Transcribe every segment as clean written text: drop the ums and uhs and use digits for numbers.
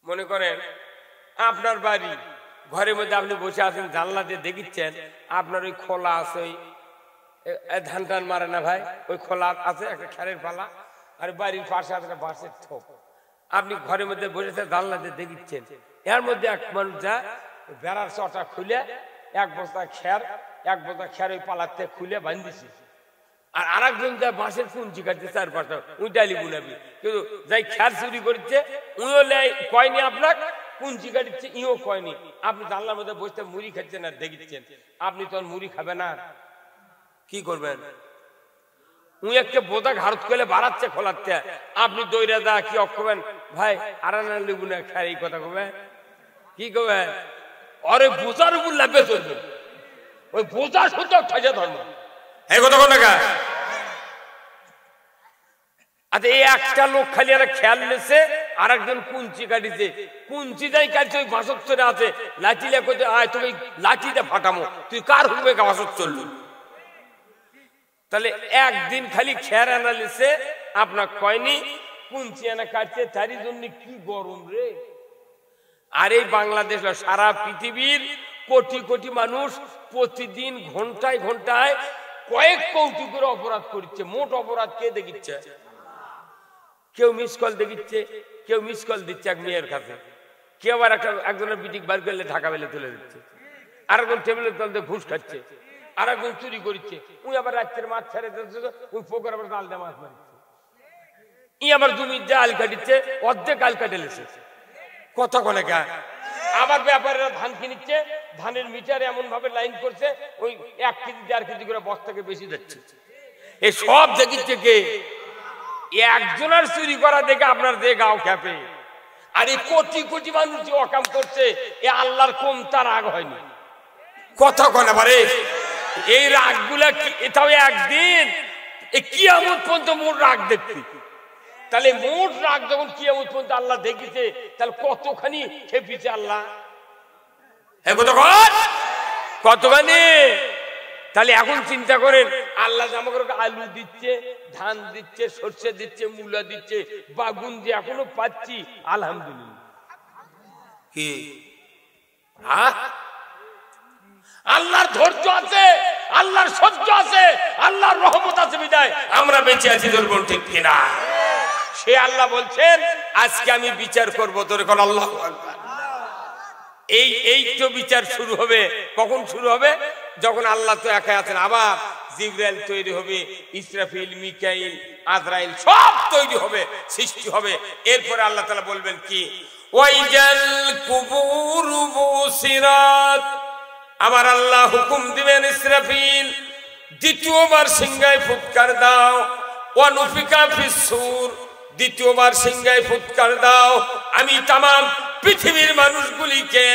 মনে করেন আপনার বাড়ি ঘরের মধ্যে আপনি বসে আছেন, জানলা দিয়ে দেখিচ্ছেন আপনার ওই খোলা আছে, ওই ধান টান মারে না ভাই, ওই খোলা আছে একটা খেরের পালা, আর বাড়ির পাশে আছে একটা বাঁশের থোপ। আপনি ঘরের মধ্যে বসেছে, জানলা দিয়ে দেখিচ্ছেন, এর মধ্যে এক মানুষ যা বেড়ার চটা খুলে এক বস্তা খের ওই পালাতে খুলে বাঁধিছে, আর আরেকজন যা বাঁশের পুঞ্জি কাটছে চার পাঁচটা, উই ডালি বুনাবি, কিন্তু যাই খের চুরি করছে উইও কয়নি আপনার পুঞ্জি কাটছে, ইও কয়নি। আপনি জানলার মধ্যে বসতে মুড়ি খাচ্ছেন আর দেখিচ্ছেন, আপনি তো মুড়ি খাবেন না, কি করবেন? উই একটা বোঝা ঘাড়ত করলে বাড়াচ্ছে খোলাচ্ছে, আপনি দৈরা দা কি অক্ষবেন ভাই আরানা লেবু না খায়, এই কথা কবে কি কবে? আরে বোঝার উপর লাভে চলবে, ওই বোঝা সুযোগ খাইছে ধর্ম, এই কথা কোন টাকা? আচ্ছা, এই একটা লোক খালি আর খেয়াল নিছে, আর একজন কুঞ্চি কাটিছে, কুঞ্চি যাই কাটছে ওই বাসক চলে আছে, লাঠিলে করতে আয় তুমি লাঠিটা ফাটামো, তুই কার হুকমে বাসক চললি? তাহলে একদিন খালি খেয়ার আনা লিছে আপনার কয়নি, কুঞ্চি আনা কাটছে, তারই জন্য কি গরম রে। আর এই বাংলাদেশ সারা পৃথিবীর কোটি কোটি মানুষ প্রতিদিন ঘন্টায় ঘন্টায় কয়েক কোটি করে অপরাধ করছে। মোট অপরাধ কে দেখিচ্ছে? কেউ মিস কল দেখিচ্ছে, কেউ মিস কল দিচ্ছে এক মেয়ের কাছে, কেউ আবার একজনের বিটিক বার করলে ঢাকা বেলে তুলে দিচ্ছে, আর একজন টেবিলের তলতে ঘুষ খাচ্ছে, আর একজন চুরি করছে, উনি আবার রাত্রের মাছ ছেড়ে দিচ্ছে, ওই পোকার আবার জাল দিয়ে মাছ মারছে, ই আবার জমির যে আল কাটিচ্ছে অর্ধেক আল কাটে লেছে, কথা কনে গা। আবার ব্যাপারীরা ধান কিনিচ্ছে, ধানের মিটারে এমন ভাবে লাইন করছে ওই 1 কেজি 1.5 কেজি করে বস্তাকে বেশি যাচ্ছে। এই সব দেখিচ্ছে কে? একজনের চুরি করা দেখে আপনার যে গাও খেপে। আর এই কোটি কোটি মানুষ যে অকাম করছে, এ আল্লাহর কম তার রাগ হয়নি, কথা কনে পারে। এই রাগ গুলা এটাও একদিন কিয়ামত পর্যন্ত মোট রাগ দেখছি। তাহলে মোট রাগ যখন কিয়ামত পর্যন্ত আল্লাহ দেখিছে, তাহলে কতখানি খেপিছে আল্লাহ, কতখানি। তাহলে এখন চিন্তা করেন, আল্লাহ আমাকে আলু দিচ্ছে, ধান দিচ্ছে, সরষে দিচ্ছে, মূলা দিচ্ছে, বাগুন যে এখনো পাচ্ছি, আলহামদুলিল্লাহ। কি আল্লাহর ধৈর্য আছে, আল্লাহর সহ্য আছে, আল্লাহর রহমত আছে বিদায় আমরা বেঁচে আছি, দুর্বল ঠিক কিনা? সে আল্লাহ বলছেন আজকে আমি বিচার করবো, তোর কোন আল্লাহু আকবার। এই তো বিচার শুরু হবে। কখন শুরু হবে? যখন আল্লাহ তো একা আছেন, আবার জিবরাইল তৈরি হবে, ইসরাফিল, মিকাইল, আজরাইল সব তৈরি হবে, সৃষ্টি হবে। এরপরে আল্লাহ তাআলা বলবেন কি, ওয়াইজাল কুবুর বুসিরাত, আমার আল্লাহ হুকুম দিবেন ইসরাফিল দ্বিতীয়বার সিংহায় ফুৎকার দাও, ওয়ানুফিকা ফিস-সূর, দ্বিতীয়বার সিংহায় ফুৎকার দাও, আমি তামাম পৃথিবীর মানুষগুলিকে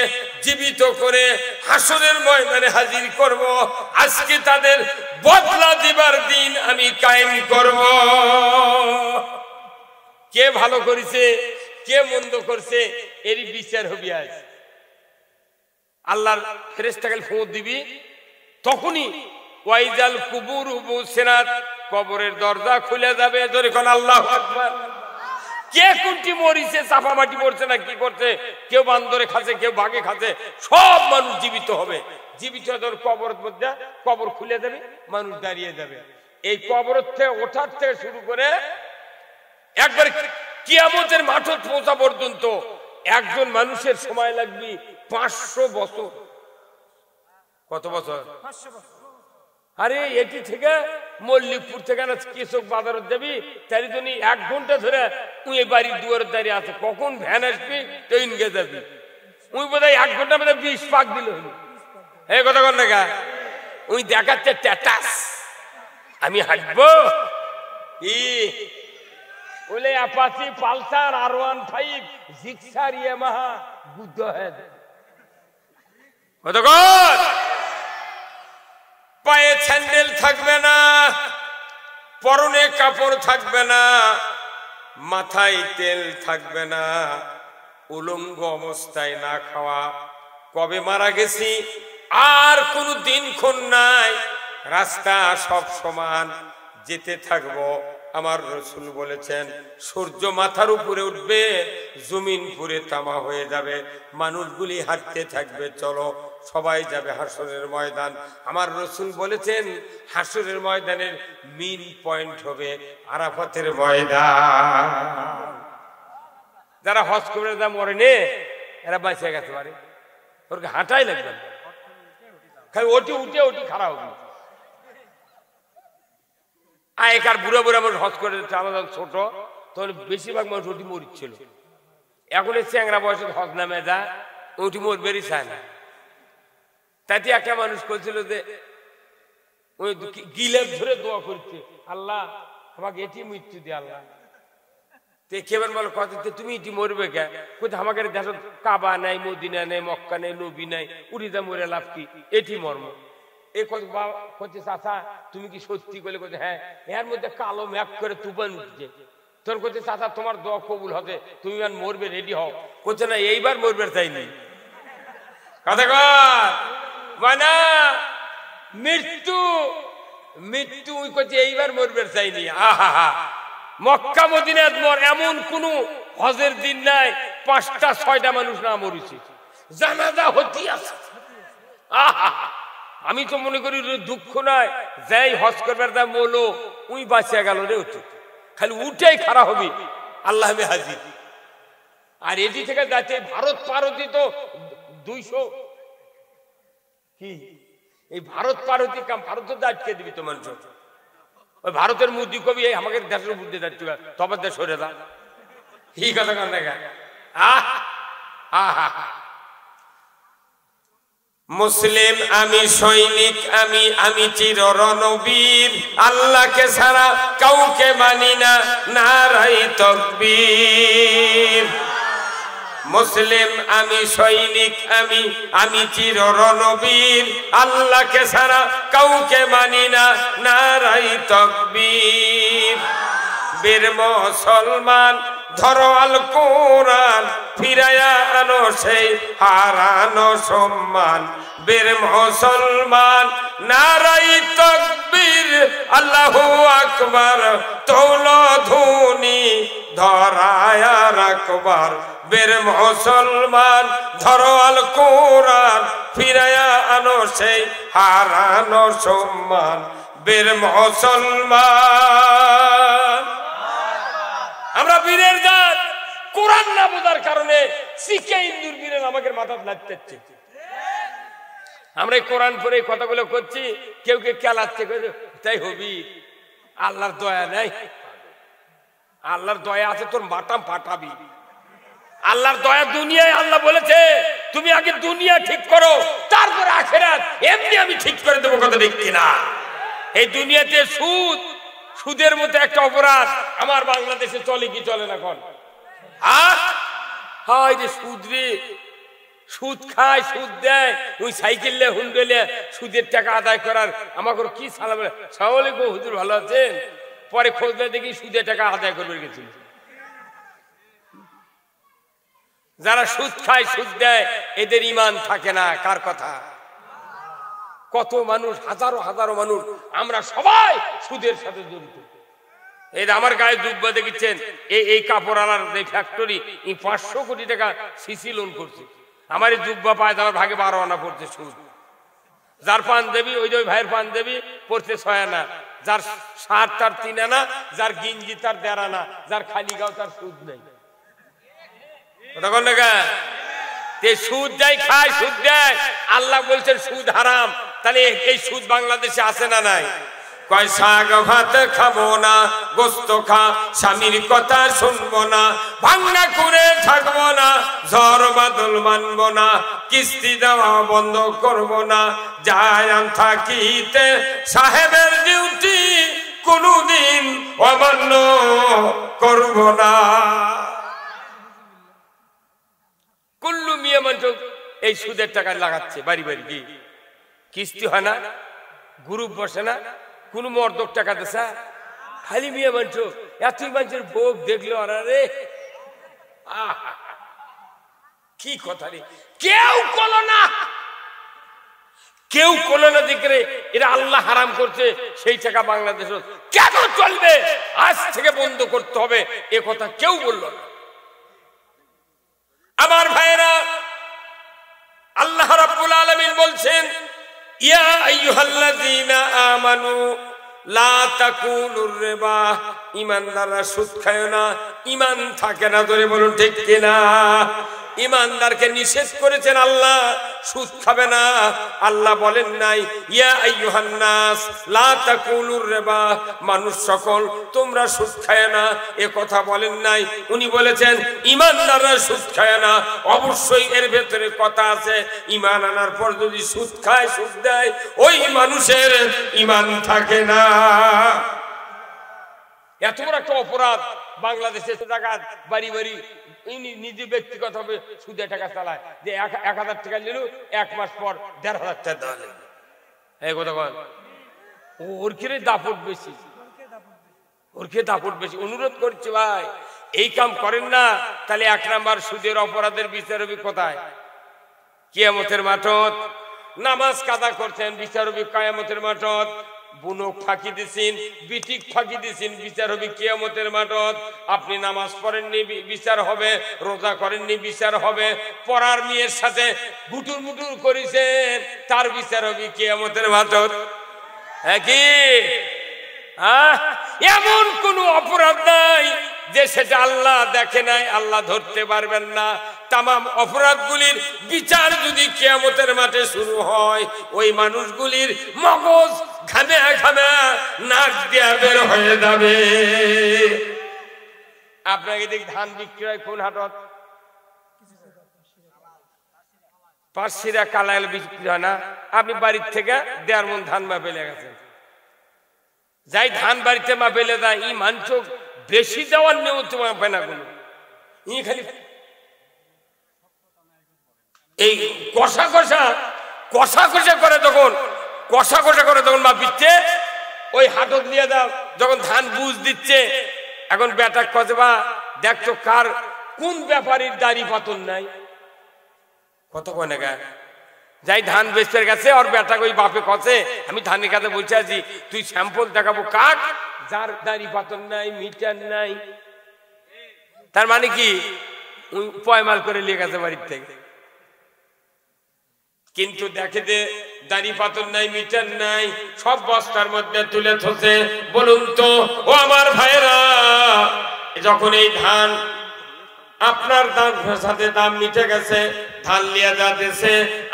জীবিত করে হাসরের ময়দানে হাজির করব, আজকে তাদের বদলা দিবার দিন আমি কায়েম করব। কে ভালো করেছে, কে মন্দ করছে, এরই বিচার হবে আজ। আল্লাহর ফেরেশতাকে ফোন দিবি, তখনই ওয়াইজাল কুবুর বুসিরাত, কবরের দরজা খুলে যাবে। জোরে কোন আল্লাহু আকবার। কে কোনটি মরিছে, চাপা মাটি পড়ছে না কি করছে, কেউ বান্দরে খাচ্ছে, কেউ বাঘে খাচ্ছে, সব মানুষ জীবিত হবে। জীবিত হয়ে কবরের মধ্যে কবর খুলে যাবে, মানুষ দাঁড়িয়ে যাবে। এই কবর থেকে ওঠার থেকে শুরু করে একবার কিয়ামতের মাঠে পৌঁছা পর্যন্ত একজন মানুষের সময় লাগবে 500 বছর। কত বছর? 500 বছর। আরে এটি থেকে মল্লিকপুর থেকে না কৃষক বাজারে যাবি, তাই জন্য 1 ঘন্টা ধরে তুই বাড়ির দুয়ারে দাঁড়িয়ে আছে, কখন ভ্যান আসবি ট্রেন গে যাবি। উই বোধহয় 1 ঘন্টার মধ্যে 20 পাক দিল। এই কথা কর না গা, উই দেখাচ্ছে স্ট্যাটাস, আমি হাঁটবো বলে Apache, Pulsar, R15, Gixxer, Yamaha Buddha head. কতক্ষণ পায়ে স্যান্ডেল থাকবে না, পরনে কাপড় থাকবে না, মাথায় তেল থাকবে না, উলঙ্গ অবস্থায় না খাওয়া, কবে মারা গেছি আর কোনো দিনক্ষণ নাই, রাস্তা সব সমান, যেতে থাকবো আমার রসুল বলেছেন সূর্য মাথার উপরে উঠবে, জমিন পুরে তামা হয়ে যাবে, মানুষগুলি হাঁটতে থাকবে, চলো সবাই যাবে হাসরের ময়দান। আমার রসুল বলেছেন হাসরের ময়দানের মেইন পয়েন্ট হবে আরাফাতের ময়দান। যারা হজ করে যা মরে নে এরা বাঁচে গেছে পারে, ওরকে হাঁটাই লাগবে, খালি ওটি উঠে ওটি খারাপ হবে। আগেকার বুড়া বুড়া মানুষ হজ করে আমাদের ছোট তখন বেশিরভাগ মানুষ ওটি মরিচ্ছিল। এখন এই চ্যাংরা বয়সে হজ নামে যা ওটি মরবেরই চায় না। তাতে একটা মানুষ করছিল যে ওই গিলেপ ধরে দোয়া করছে, আল্লাহ আমাকে এটি মৃত্যু দিয়ে আল্লাহ। কেমন বলো কথা, তুমি এটি মরবে কে? কোথায় আমাকে দেশ কাবা নাই, মদিনা নেই, মক্কা নেই, নবী নাই, উড়িদা মরে লাভ কি? এটি মর্ম। এই কথা চাচা তুমি কি সত্যি করলে? কোথায় হ্যাঁ, এর মধ্যে কালো ম্যাপ করে তুফান উঠছে। তোর কোথায় চাচা তোমার দোয়া কবুল হবে, তুমি মরবে, রেডি হও। কোথায় না এইবার মরবে চাইনি কথা কর মানে মৃত্যু মৃত্যু ওই করছে এইবার মরবে চাইনি। আহা হা, মক্কা মদিনাত মর এমন কোন হজের দিন নাই ৫টা ৬টা মানুষ না মরেছে, জানাজা হতি আছে। আহা, আমি তো মনে করি দুঃখ নয়, যাই হজ করবার দাম বলো উই বাঁচিয়া গেল রে, উঠে খালি উঠেই খারাপ হবে আল্লাহ হাজির। আর এটি থেকে যাচ্ছে ভারত পারতি তো ২০০ কি এই ভারত পারতি কাম, ভারত তো আটকে দিবি তো মানুষ। ওই ভারতের মুদি কবি আমাকে দেশের বুদ্ধি যাচ্ছে, তবে দেশ সরে যা, এই কথা কন দেখা। মুসলিম আমি, সৈনিক আমি, আমি চির রণবীর, আল্লাহকে ছাড়া কাউকে মানি না, নারাই তাকবীর। মুসলিম আমি, সৈনিক আমি, আমি চির রণবীর, আল্লাহকে ছাড়া কাউকে মানি না, নারাই তাকবীর। বীর মুসলমান ধরো আল কোরআন, ফিরায়া আনো সেই হারানো সম্মান। বীর মুসলমান নারাই তাকবীর, আল্লাহু আকবার, তোলো ধুনি ধরায়া রাখবার। বীর মুসলমান ধরো আল কোরআন, ফিরায়া আনো সেই হারানো সম্মান। বীর মুসলমান আমরা বীরের জাত, কোরআন না বোঝার কারণে শিখে ইন্দুর বীরের আমাকে মাথা লাগতে। আমরা এই কোরআন পরে এই কথাগুলো করছি, কেউ কে কেলাচ্ছে, তাই হবি। আল্লাহর দয়া নাই, আল্লাহর দয়া আছে তোর মাটাম ফাটাবি। আল্লাহর দয়া দুনিয়ায়, আল্লাহ বলেছে তুমি আগে দুনিয়া ঠিক করো তারপরে আখিরাত এমনি আমি ঠিক করে দেবো, কথা ঠিক কিনা? এই দুনিয়াতে সুদ, সুদের মতো একটা অপরাধ আমার বাংলাদেশে চলে কি চলে না? কোন হায় রে সুদ রে, সুদ খায়, সুদ দেয়, ওই সাইকেলে হুন্ডলে সুদের টাকা আদায় করার আমাকে কি সালাম। সালাম আলাইকুম হুজুর, ভালো আছেন? পরে খোঁজলে দেখি সুদের টাকা আদায় করবে গেছিল। যারা সুদ খায়, সুদ দেয়, এদের ঈমান থাকে না। কার কথা? কত মানুষ, হাজারো হাজারো মানুষ, আমরা সবাই সুদের সাথে জড়িত। এই আমার গায়ে জুব্বা দেখেছেন, এই কাপড় আলার যে ফ্যাক্টরি ৫০০ কোটি টাকা সিসি লোন করছে। আমার এই জুব্বা পায় আমার ভাগে ১২ আনা পড়ছে সুদ। যার পাঞ্জাবি ওই যে ওই ভাইয়ের পাঞ্জাবি পড়ছে ৬ আনা, যার শার্ট তার ৩ আনা, যার গিঞ্জি তার ১.৫ আনা, যার খালি গাও তার সুদ নেই। সুদ দেয়, খায়, সুদ দেয়। আল্লাহ বলছেন সুদ হারাম। তাহলে এই সুদ বাংলাদেশে আছে না নাই? কয় শাক ভাত খাবো না, গোস্ত খা, স্বামীর কথা শুনবো না, ভাঙনা করে থাকবো না, ঝড় বাদল মানবো না, কিস্তি দেওয়া বন্ধ করবো না, যায়ান থাকিতে সাহেবের ডিউটি কোনদিন অমান্য করবো না। কুল্লু মিয়া মানুষ এই সুদের টাকা লাগাচ্ছে বাড়ি বাড়ি, কি কিস্তি হয় না, গ্রুপ বসে না, কোন মর্দক টাকা দেশা, খালি মিয়া মানুষ। এত মানুষের ভোগ দেখলো আর রে, কি কথা রে, কেউ কলো না, কেউ কোন না দিকে এরা আল্লাহ হারাম করছে, সেই টাকা বাংলাদেশে কেন চলবে, আজ থেকে বন্ধ করতে হবে, এ কথা কেউ বলল না। আমার ভাইরা, আল্লাহ রাব্বুল আলামিন বলছেন, ইয়া আইয়ুহাল্লাযীনা আমানু লা তাকুলুর রিবা, ঈমানদাররা সুদ খায় না, ঈমান থাকে না। ধরে বলুন ঠিক কিনা? ঈমানদারকে নিষেধ করেছেন আল্লাহ, সুদ খাবে না। আল্লাহ বলেন নাই ইয়া আইয়ুহান নাস লা তাকুলুর রিবা, মানুষ সকল তোমরা সুদ খায় না, এ কথা বলেন নাই। উনি বলেছেন ঈমানদাররা সুদ খায় না। অবশ্যই এর ভেতরে কথা আছে, ঈমান আনার পর যদি সুদ খায়, সুদ দেয়, ওই মানুষের ঈমান থাকে না। এত বড় একটা অপরাধ বাংলাদেশে, ডাকাত বাড়ি বাড়ি নিজে ব্যক্তিগতভাবে সুদে টাকা চালায়, যে 1000 টাকা নিল, 1 মাস পর 1500 টাকা দেওয়া লাগবে। এই কথা বল, ওর কি দাপট বেশি, ওর কি দাপট বেশি। অনুরোধ করছি ভাই, এই কাম করেন না, তাহলে 1 নাম্বার সুদের অপরাধের বিচার হবে কোথায়? কিয়ামতের মাঠত। নামাজ কাদা করছেন, বিচার হবে কিয়ামতের মাঠত। বুনক ফাঁকি দিছেন, বিটিক ফাঁকি দিছেন, বিচার হবে কিয়ামতের মাঠত। আপনি নামাজ পড়েননি, বিচার হবে। রোজা করেননি, বিচার হবে। পড়ার মেয়ের সাথে গুটুর মুটুর করেছেন, তার বিচার হবে কিয়ামতের মাঠত। হ্যাঁ কি? এমন কোন অপরাধ নাই যে সেটা আল্লাহ দেখে নাই, আল্লাহ ধরতে পারবেন না। তামাম অপরাধগুলির বিচার যদি কিয়ামতের মাঠে শুরু হয়, ওই মানুষগুলির মগজ ঘামে ঘামে নাক দিয়ে বের হয়ে যাবে। আপনাকে দেখ, ধান বিক্রি হয় কোন হাটত? পাঁচশিরা কালাইল বিক্রি হয় না? আপনি বাড়ির থেকে 1.5 মণ ধান মা পেলে গেছেন, যাই ধান বাড়িতে মা পেলে দেয়, ই মাংস বেশি দেওয়ার নিয়মিত মাপে না কোনো। ই খালি এই কষা কষা কষা কষা করে, তখন কষা কষা করে তখন মা পিচ্ছে ওই হাটত নিয়ে দাও। যখন ধান বুঝ দিচ্ছে, এখন বেটা কষে, বা দেখছো কার কোন ব্যাপারীর দাড়ি পাতন নাই, কত কয় না যাই ধান বেচতে গেছে, ওর বেটা ওই বাপে কষে, আমি ধানের কাছে বসে আছি, তুই স্যাম্পল দেখাবো কাক, যার দাড়ি পাতন নাই, মিটার নাই। তার মানে কি পয়মাল করে নিয়ে গেছে বাড়ির থেকে, কিন্তু দেখে যে দাড়ি পাতন নাই, মিটার নাই, সব বস্তার মধ্যে তুলে থসে। বলুন তো ও আমার ভাইরা, যখন এই ধান আপনার দাম সাথে দাম মিটে গেছে, ধান লিয়া যাচ্ছে,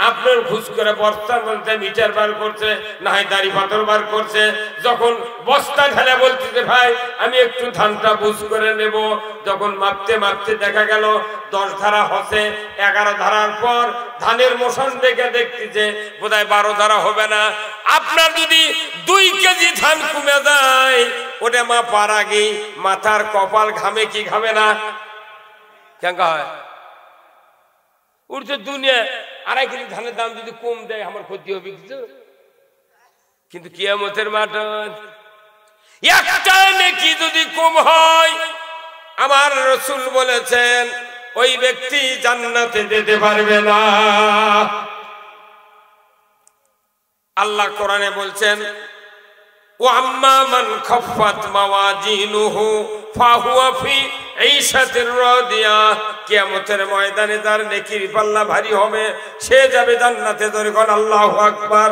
আপনার ঘুষ করে বস্তার মধ্যে মিটার বার করছে, না হয় দাড়ি পাথর বার করছে। যখন বস্তা ঢেলে বলতেছে ভাই আমি একটু ধানটা বুঝ করে নেব, যখন মাপতে মাপতে দেখা গেল 10 ধারা হচ্ছে, 11 ধারার পর ধানের মোশন দেখে দেখতেছে বোধহয় 12 ধারা হবে না। আপনার যদি 2 কেজি ধান কমে যায়, ওটা মাপার আগে মাথার কপাল ঘামে কি ঘামে না? কেন হয় উঠছে দুনিয়া, 2.5 কেজি ধানের দাম যদি কম দেয় আমার ক্ষতি হবে কিছু? কিন্তু কিয়ামতের মাঠ একটা নেকি যদি কম হয়, আমার রাসূল বলেছেন ওই ব্যক্তি জান্নাতে যেতে পারবে না। আল্লাহ কোরআনে বলছেন ওয়াম্মা মান খাফফাত মাওয়াজিনুহু ফাহুয়া ফি ঈশাতির রাদিয়া, কিয়ামতের ময়দানে যার নেকির পাল্লা ভারী হবে সে যাবে জান্নাতে। ধরে কোন আল্লাহু আকবার।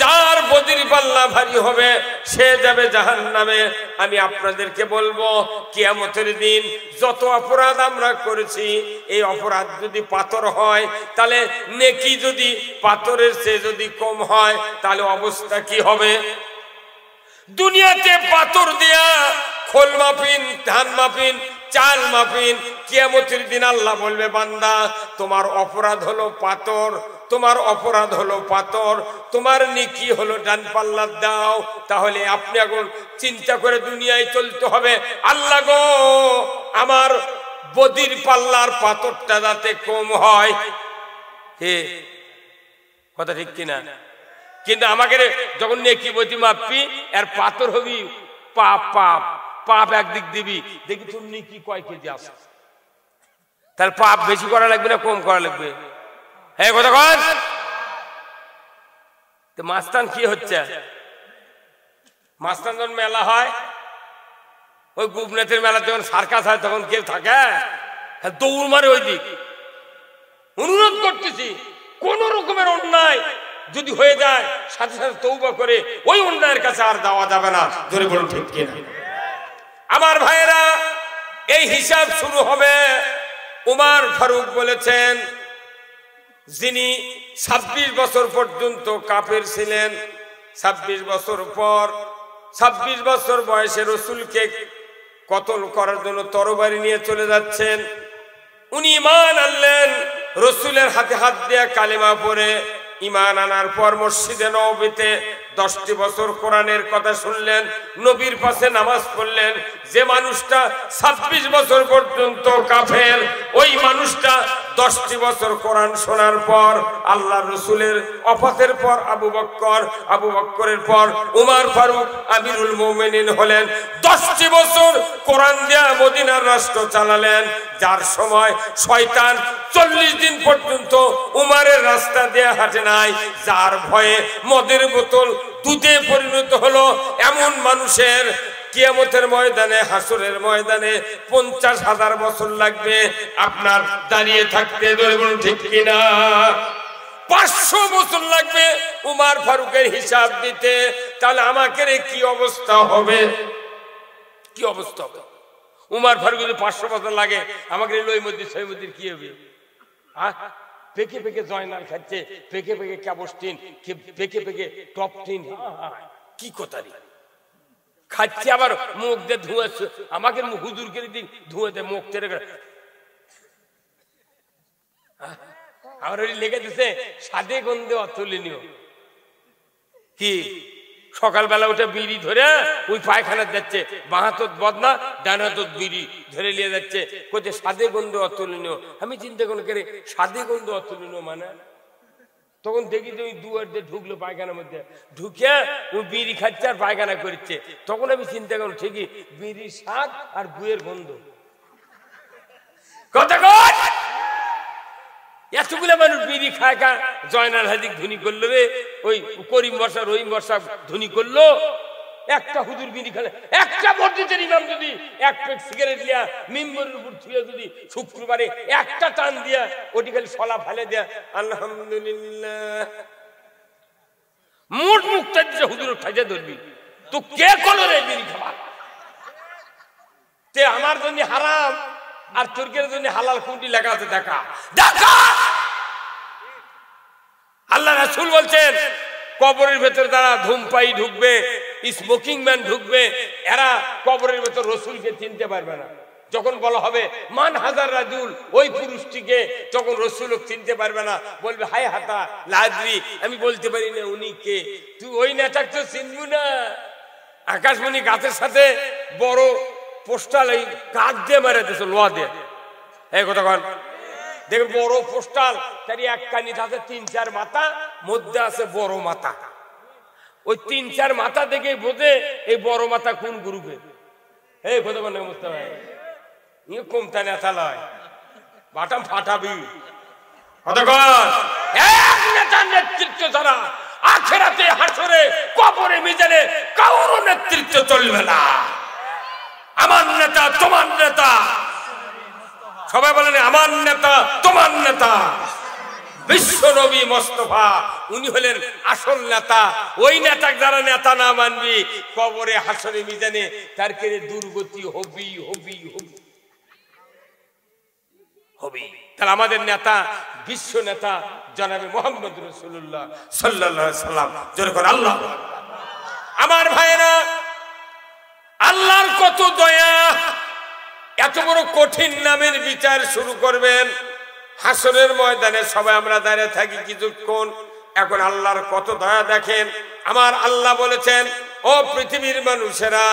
যার বদির পাল্লা ভারী হবে সে যাবে জাহান্নামে। আমি আপনাদেরকে বলবো কিয়ামতের দিন যত অপরাধ আমরা করেছি, এই অপরাধ যদি পাথর হয়, তাহলে নেকি যদি পাথরের চেয়ে যদি কম হয়, তাহলে অবস্থা কি হবে? দুনিয়াতে পাথর দিয়া খোল মাপিন, ধান মাপিন, চাল মাপিন, কিয়ামতের দিন আল্লাহ বলবে বান্দা তোমার অপরাধ হলো পাথর, তোমার অপরাধ হলো পাথর, তোমার নেকি হলো ডান পাল্লা দাও। তাহলে আপনি এখন চিন্তা করে দুনিয়ায় চলতে হবে, আল্লাহ গো আমার বদির পাল্লার পাথরটা যাতে কম হয়। হে কথা ঠিক কিনা? কিন্তু আমাকে যখন নেকি বদি মাপবি, এর পাথর হবি পাপ, পাপ পাপ একদিক দিবি, দেখি তোর নেকি কয় কেজি আছে। তার পাপ বেশি করা লাগবে না কম করা লাগবে? হ্যাঁ কথা কন। তো মাস্তান কি হচ্ছে? মাস্তান যখন মেলা হয়, ওই গোপনাথের মেলা যখন সার্কাস হয়, তখন কেউ থাকে দৌড় মারে ওই দিক। অনুরোধ করতেছি, কোন রকমের অন্যায় যদি হয়ে যায় সাথে সাথে তওবা করে ওই অন্যায়ের কাছে আর যাওয়া যাবে না। ধরে বলুন ঠিক কিনা? আমার ভাইয়েরা, এই হিসাব শুরু হবে। উমর ফারুক বলেছেন, যিনি 26 বছর পর্যন্ত কাফের ছিলেন, 26 বছর পর 26 বছর বয়সে রসুলকে কতল করার জন্য তরবারি নিয়ে চলে যাচ্ছেন। উনি ঈমান আনলেন, রসুলের হাতে হাত দিয়ে কালেমা পড়ে ঈমান আনার পর মসজিদে নববীতে 10টি বছর কোরআনের কথা শুনলেন, নবীর পাশে নামাজ পড়লেন। যে মানুষটা 26 বছর পর্যন্ত কাফের, ওই মানুষটা 10টি বছর কোরআন শোনার পর আল্লাহ রসুলের ওফাতের পর আবু বকরের পর উমর ফারুক আমিরুল মুমিনিন হলেন। 10টি বছর কোরআন দিয়া মদিনার রাষ্ট্র চালালেন, যার সময় শয়তান 40 দিন পর্যন্ত উমরের রাস্তা দিয়ে হাঁটে নাই, যার ভয়ে মদের বোতল দুধে পরিণত হলো। এমন মানুষের কিয়ামতের ময়দানে, হাসরের ময়দানে 50,000 বছর লাগবে আপনার দাঁড়িয়ে থাকতে। বলুন ঠিক কিনা? 500 বছর লাগবে উমর ফারুকের হিসাব দিতে। তাহলে আমাকে কি অবস্থা হবে? কি অবস্থা হবে? উমর ফারুক যদি 500 বছর লাগে, আমাকে লই মসজিদ ছয় মসজিদ কি হবে? পেকে পেকে জয়নাল খাচ্ছে, পেকে পেকে ক্যাবস্টিন, পেকে পেকে টপটিন, কি কথা রে খাচ্ছে, আবার মুখ দিয়ে ধুয়ে। আমাকে হুজুরকে দিন ধুয়ে দেয় মুখ তেরে। আমার লেগে দিছে সাদে গন্ধে অতুলনীয়। কি সকালবেলা উঠে বিড়ি ধরে ওই পায়খানা যাচ্ছে, বাঁ হাতত বদনা, ডান হাতত বিড়ি ধরে নিয়ে যাচ্ছে, কোথায় সাদে গন্ধ অতুলনীয়। আমি চিন্তা করলাম, কে সাদে গন্ধ অতুলনীয় মানে? তখন দেখি যে ওই দুয়ার দিয়ে ঢুকলো পায়খানার মধ্যে, ঢুকে ওই বিড়ি খাচ্ছে আর পায়খানা করছে। তখন আমি চিন্তা করলাম, ঠিকই বিড়ির স্বাদ আর গুয়ের গন্ধ। কথা কর, এতগুলো মানুষ বিড়ি খায় খা জয়নাল হাদিক ধনী করলো রে, ওই করিম বর্ষা রহিম বর্ষা ধনী করলো। একটা হুজুর বিড়ি খেলে, একটা মসজিদের ইমাম যদি এক প্যাক সিগারেট দিয়া মিম্বরের উপর ছুঁয়ে যদি শুক্রবারে একটা টান দিয়া ওটি খালি সলা ফেলে দেয়া আলহামদুলিল্লাহ, মোট মুক্তা দিচ্ছে হুজুর খাইতে ধরবি তো কে করলো রে বিড়ি খাওয়া? তে আমার জন্য হারাম আর তুর্কের জন্য হালাল কোনটি লেখা আছে দেখা দেখা। আল্লাহ রাসূল বলছেন, কবরের ভেতর যারা ধূমপাই ঢুকবে, স্মোকিং ম্যান ঢুকবে, এরা কবরের ভেতর রসুলকে চিনতে পারবে না। যখন বলা হবে মান হাজার রাজুল, ওই পুরুষটিকে, যখন রসুল চিনতে পারবে না, বলবে হায় হাতা লাজরি, আমি বলতে পারি না উনি কে। তুই ওই নেতাক তো চিনবি না। আকাশমণি গাছের সাথে বড় পোস্টাল এই কাক দিয়ে মেরে দিয়েছে, লোয়া দিয়ে। এই কথা কন, দেখবেন বড় পোস্টাল, তার এক কানি আছে 3-4 মাথা, মধ্যে আছে বড় মাথা। ওই 3-4 মাথা দেখে বোঝে এই বড় মাথা কোন গ্রুপে। এই কথা কন মুস্তাফা ভাই, ইয়ে কমতা নেতা লয়, বাটাম ফাটাবি। কথা কন, এক নেতার নেতৃত্ব ছাড়া আখিরাতে হাসরে কবরে মিজানে কারো নেতৃত্ব চলবে না। আমার নেতা তোমার নেতা, সবাই বলেন আমার নেতা তোমার নেতা। বিশ্ব নবী মোস্তফা উনি হলেন আসল নেতা। ওই নেতা যারা নেতা না মানবি, কবরে হাসরে মিজানে তার কে দুর্গতি হবি হবি হবি হবি। তাহলে আমাদের নেতা, বিশ্ব নেতা জনাবে মুহাম্মদ রাসূলুল্লাহ সাল্লাল্লাহু আলাইহি সাল্লাম। জোরে করে আল্লাহ। আমার ভাইরা, আল্লাহর কত দয়া, এত বড় কঠিন নামের বিচার শুরু করবেন হাসরের ময়দানে। সবাই আমরা দাঁড়িয়ে থাকি কিছুক্ষণ, এখন আল্লাহর কত দয়া দেখেন। আমার আল্লাহ বলেছেন, ও পৃথিবীর মানুষেরা,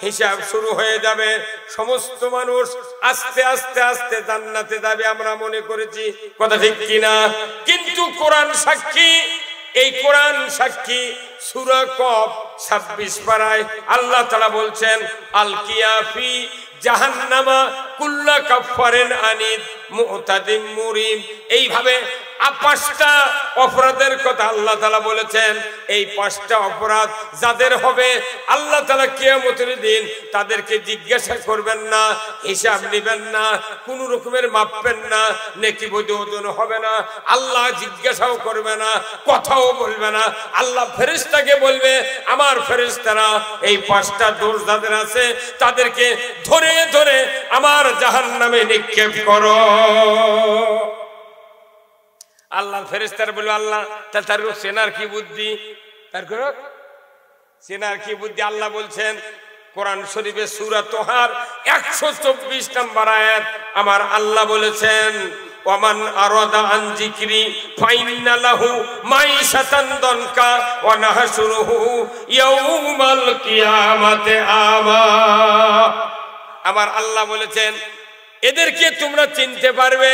হিসাব শুরু হয়ে যাবে। সমস্ত মানুষ আস্তে আস্তে আস্তে জান্নাতে যাবে আমরা মনে করেছি, কথা ঠিক কিনা? কিন্তু কোরআন সাক্ষী, এই কোরআন সাক্ষী। সূরা কফ 26 পারায় আল্লাহ তাআলা বলছেন, আল কিয়াফি জাহান্নামা কুল্লা কাফারিন আনিদ মুতাদিম মুরিম। এইভাবে পাঁচটা অপরাধের কথা আল্লাহ তাআলা বলেছেন। এই পাঁচটা অপরাধ যাদের হবে আল্লাহ তাআলা কিয়ামতের দিন তাদেরকে জিজ্ঞাসা করবেন না, হিসাব নেবেন না, কোন রকমের মাপবেন না, নেকি বদি ওজন হবে না, আল্লাহ জিজ্ঞাসাও করবে না, কথাও বলবে না। আল্লাহ ফেরেশতাকে বলবে, আমার ফেরেশতারা এই পাঁচটা দোষ যাদের আছে তাদেরকে ধরে ধরে আমার জাহান্নামে নিক্ষেপ করো। আল্লাহ ফেরেশতারা বলবে, আল্লাহ তার সেনার কি বুদ্ধি, তার সেনার কি বুদ্ধি? আল্লাহ বলছেন কোরআন শরীফে সূরা তোহার 124 নম্বর আয়াত, আমার আল্লাহ বলেছেন, ওয়ামান আরাদা আন যিকরি ফাইন্না লাহু মাইশাতান দনকা ওয়া নাহশুরুহু ইয়াউমাল কিয়ামাতি আমা। আমার আল্লাহ বলেছেন এদেরকে তোমরা চিনতে পারবে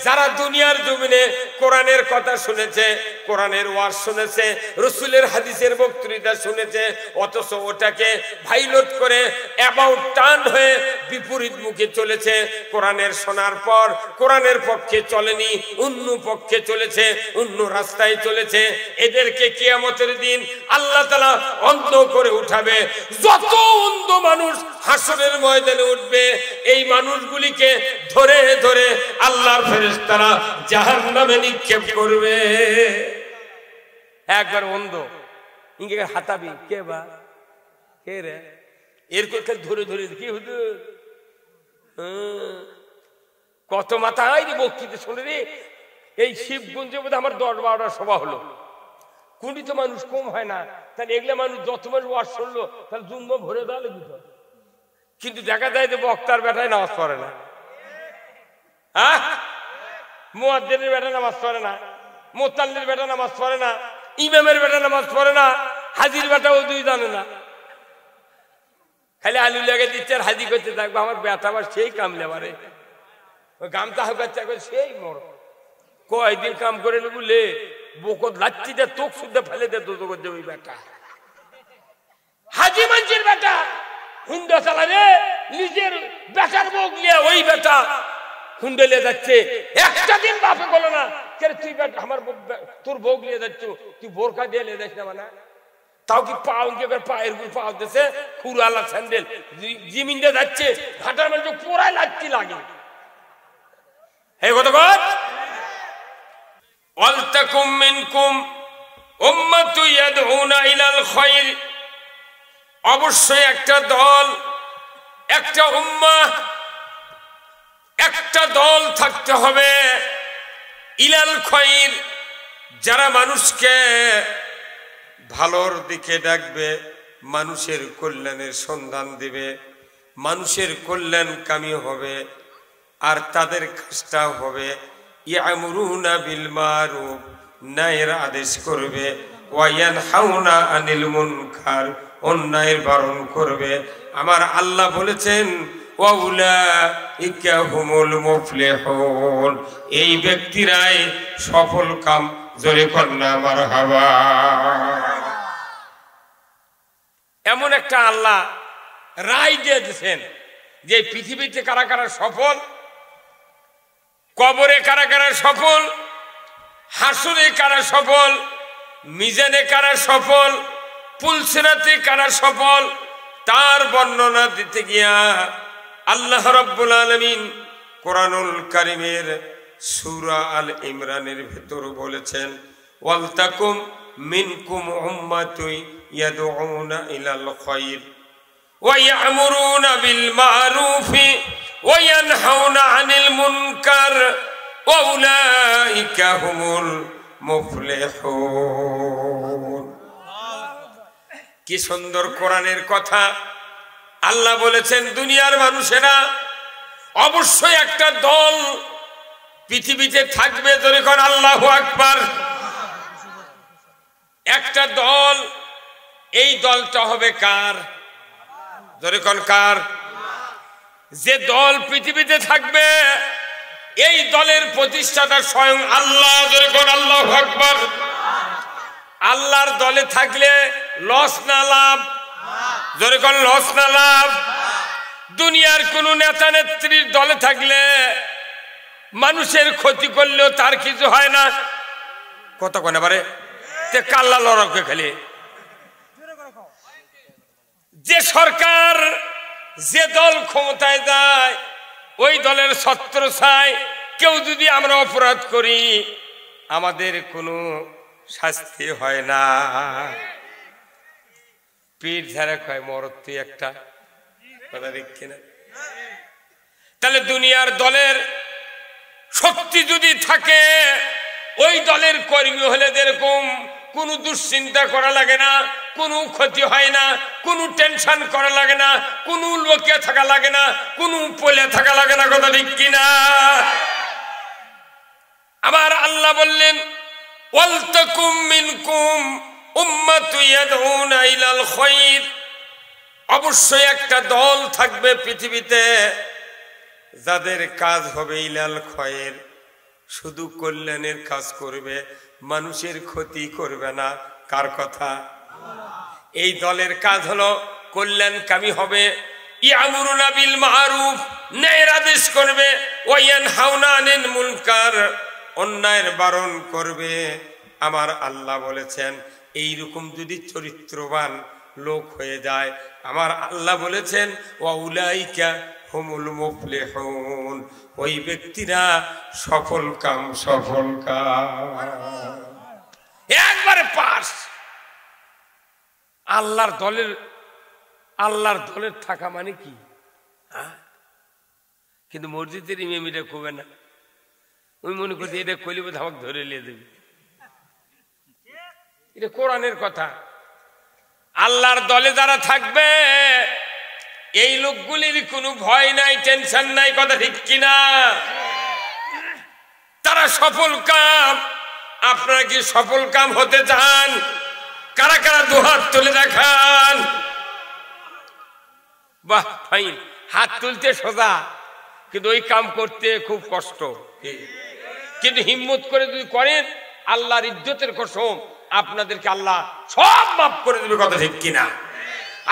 যারা দুনিয়ার জমিনে কোরআনের কথা শুনেছে, কোরআনের ওয়াজ শুনেছে, রাসূলের হাদিসের বক্তৃতা শুনেছে, অথচ ওটাকে ভাইলট করে অ্যাবাউট টার্ন হয়ে বিপরীত মুখে চলেছে। কোরআনের শোনার পর কোরআনের পক্ষে চলেনি, অন্য পক্ষে চলেছে, অন্য রাস্তায় চলেছে। এদেরকে কিয়ামতের দিন আল্লাহ তাআলা অন্ধ করে উঠাবে। যত অন্ধ মানুষ হাসরের ময়দানে উঠবে, এই মানুষগুলিকে ধরে ধরে আল্লাহর ফেরেশতারা জাহান্নামে নিক্ষেপ করবে। একবার অন্ধ ইনকে হাতাবি কে বা কে রে, এরকম ধরে ধরে কি হুজুর কত মাথায় রে বক্তৃতা শুনে রে। এই শিবগঞ্জে বোধহয় আমার 10-12টা সভা হলো, কোনটি তো মানুষ কম হয় না। তাহলে এগুলা মানুষ যত মানুষ ওয়াজ শুনলো তাহলে জুম্মা ভরে দেওয়া লাগবে। কিন্তু দেখা যায় যে বক্তার বেটায় নামাজ পড়ে না, হ্যাঁ, মুয়াজ্জিনের বেটা নামাজ পড়ে না, মুতাল্লির বেটা নামাজ পড়ে না, ইমামের বেটা নামাজ পড়ে না, হাজির বেটা ও দুই জানে না। খালি আলু লেগে দিচ্ছে আর হাজি করতে থাকবে। আমার বেটা আবার সেই কামলে মারে, ওই গামতা হাঁকাচ্ছে সেই মর কয়দিন কাম করে বলে বকত লাচ্ছি দে তোক শুদ্ধ ফেলে দে তো করছে ওই বেটা হাজি মানুষের বেটা হুন্ডা চালা রে, নিজের বেটার বউক নিয়ে ওই বেটা হুন্ডা নিয়ে যাচ্ছে। একটা দিন বাপে বলো না কে তুই বেটা আমার তোর বউক নিয়ে যাচ্ছ, তুই বোরকা দিয়ে নিয়ে যাস না, মানে তাও কি পাও পায়ের গুলো পাও দিয়েছে খুরালা স্যান্ডেল জিমিন দিয়ে যাচ্ছে, হাঁটার মানুষ পোড়ায় লাচ্ছি লাগে। হে কতক্ষণ ওয়ালতাকুম মিনকুম উম্মাতুন ইয়াদউনা ইলাল খায়র, অবশ্যই একটা দল, একটা উম্মাহ, একটা দল থাকতে হবে ইলাল খায়র, যারা মানুষকে ভালোর দিকে ডাকবে, মানুষের কল্যাণের সন্ধান দিবে, মানুষের কল্যাণকামী হবে। আর তাদের কাজটা হবে ইয়ামুরুনা বিল মারুফ, ন্যায়ের আদেশ করবে, ওয়া ইয়ানহাউনা আনিল মুনকার, অন্যায়ের বারণ করবে। আমার আল্লাহ বলেছেন ওয়াউলাইকা হুমুল মুফলিহুন, এই ব্যক্তিরাই সফল কাম। জোরে কন্যা মারহাবা। এমন একটা আল্লাহ রায় দিয়েছেন যে পৃথিবীতে কারা কারা সফল, কবরে কারা কারা সফল, হাসরে কারা সফল, মিজানে কারা সফল, পুলসিরাতে কারা সফল, তার বর্ণনা দিতে গিয়া আল্লাহ রাব্বুল আলামিন কোরআনুল কারীমের সূরা আল ইমরানের ভেতর বলেছেন ওয়ালতাকুম মিনকুম উম্মাতুন ইয়াদউনা ইলাল খায়র ওয়া ইয়ামুরুনা বিল মারুফি ওয়া ইয়ানহাউনা আনিল মুনকার ওয়া উলাইকা হুমুল মুফলিহুন। কি সুন্দর কোরআনের কথা। আল্লাহ বলেছেন দুনিয়ার মানুষেরা অবশ্যই একটা দল পৃথিবীতে থাকবে। যখন আল্লাহু আকবার, একটা দল, এই দলটা হবে কার? যখন কার? যে দল পৃথিবীতে থাকবে এই দলের প্রতিষ্ঠাতা স্বয়ং আল্লাহ। যখন আল্লাহু আকবার। আল্লাহর দলে থাকলে লস না লাভ? যখন লস না লাভ। দুনিয়ার কোন নেতা নেত্রীর দলে থাকলে মানুষের ক্ষতি করলেও তার কিছু হয় না। কত কোনে পারে কাল্লা লড়কে খেলে যে সরকার যে দল ক্ষমতায় যায় ওই দলের ছত্র ছায় কেউ যদি আমরা অপরাধ করি আমাদের কোনো শাস্তি হয় না। পীর ধারা কয় মরদ তুই একটা কথা দেখছি না। তাহলে দুনিয়ার দলের শক্তি যদি থাকে ওই দলের কর্মী হলে যেরকম কোনো দুশ্চিন্তা করা লাগে না, কোনো ক্ষতি হয় না, কোনো টেনশন করা লাগে না, কোনো লোকে থাকা লাগে না, কোনো পোলে থাকা লাগে না। কথা ঠিক কিনা? আমার আল্লাহ বললেন ওয়ালতাকুম মিনকুম উম্মাতুন ইয়াদউনা ইলাল খায়র, অবশ্যই একটা দল থাকবে পৃথিবীতে যাদের কাজ হবে ইলাল খায়র, শুধু কল্যাণের কাজ করবে, মানুষের ক্ষতি করবে না। কার কথা? এই দলের কাজ হলো কল্যাণকামী হবে। ইয়ামুরুনা বিল মারুফ, ন্যায়ের আদেশ করবে, ওয়া ইয়ানহাউনা আনিল মুনকার, অন্যায়ের বারণ করবে। আমার আল্লাহ বলেছেন এইরকম যদি চরিত্রবান লোক হয়ে যায়, আমার আল্লাহ বলেছেন ওয়া উলাইকা হুমুল মুফলিহুন, ওই ব্যক্তিরা সফল কাম একবারে পাস। আল্লাহর দলের থাকা মানে কি? কিন্তু মসজিদের ইমামিটা কবে না, ওই মনে করছি এটা কইলে বোধ আমাকে ধরে নিয়ে দেবে। এটা কোরআনের কথা। আল্লাহর দলে যারা থাকবে এই লোকগুলির কোনো ভয় নাই, টেনশন নাই। কথা ঠিক কিনা? তারা সফল কাম। আপনারা কি সফল কাম হতে চান? কারা কারা দুহাত তুলে দেখান। বাহ ফাইন, হাত তুলতে সোজা, কিন্তু ওই কাম করতে খুব কষ্ট। কিন্তু হিম্মত করে যদি করেন আল্লাহর ইজ্জতের কসম আপনাদেরকে আল্লাহ সব মাফ করে দেবে। কথা ঠিক কিনা?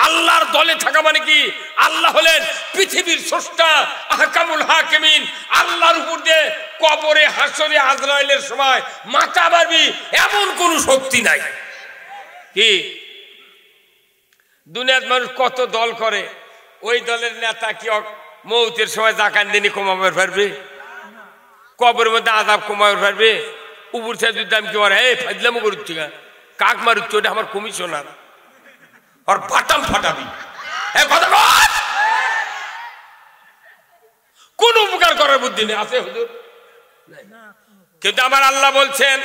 আল্লাহর দলে থাকা মানে কি? আল্লাহ হলেন পৃথিবীর স্রষ্টা, আহকামুল হাকিমিন। আল্লাহর উপর দিয়ে কবরে হাসরে আজরাইলের সময় মাথা মারবি এমন কোন শক্তি নাই। কি দুনিয়ার মানুষ কত দল করে, ওই দলের নেতা কি মৌতের সময় জাকাত দিনী কমাবে পারবে? কবরের মধ্যে আযাব কমাবে পারবে? উপর থেকে যদি আমি কি বলে এই ফাজলামো করছি কাক মারুচ্ছি, ওটা আমার কমিশনার, আর বাটাম ফাটাবি। কোন উপকার করার বুদ্ধি নেই আছে হুজুর। কিন্তু আমার আল্লাহ বলছেন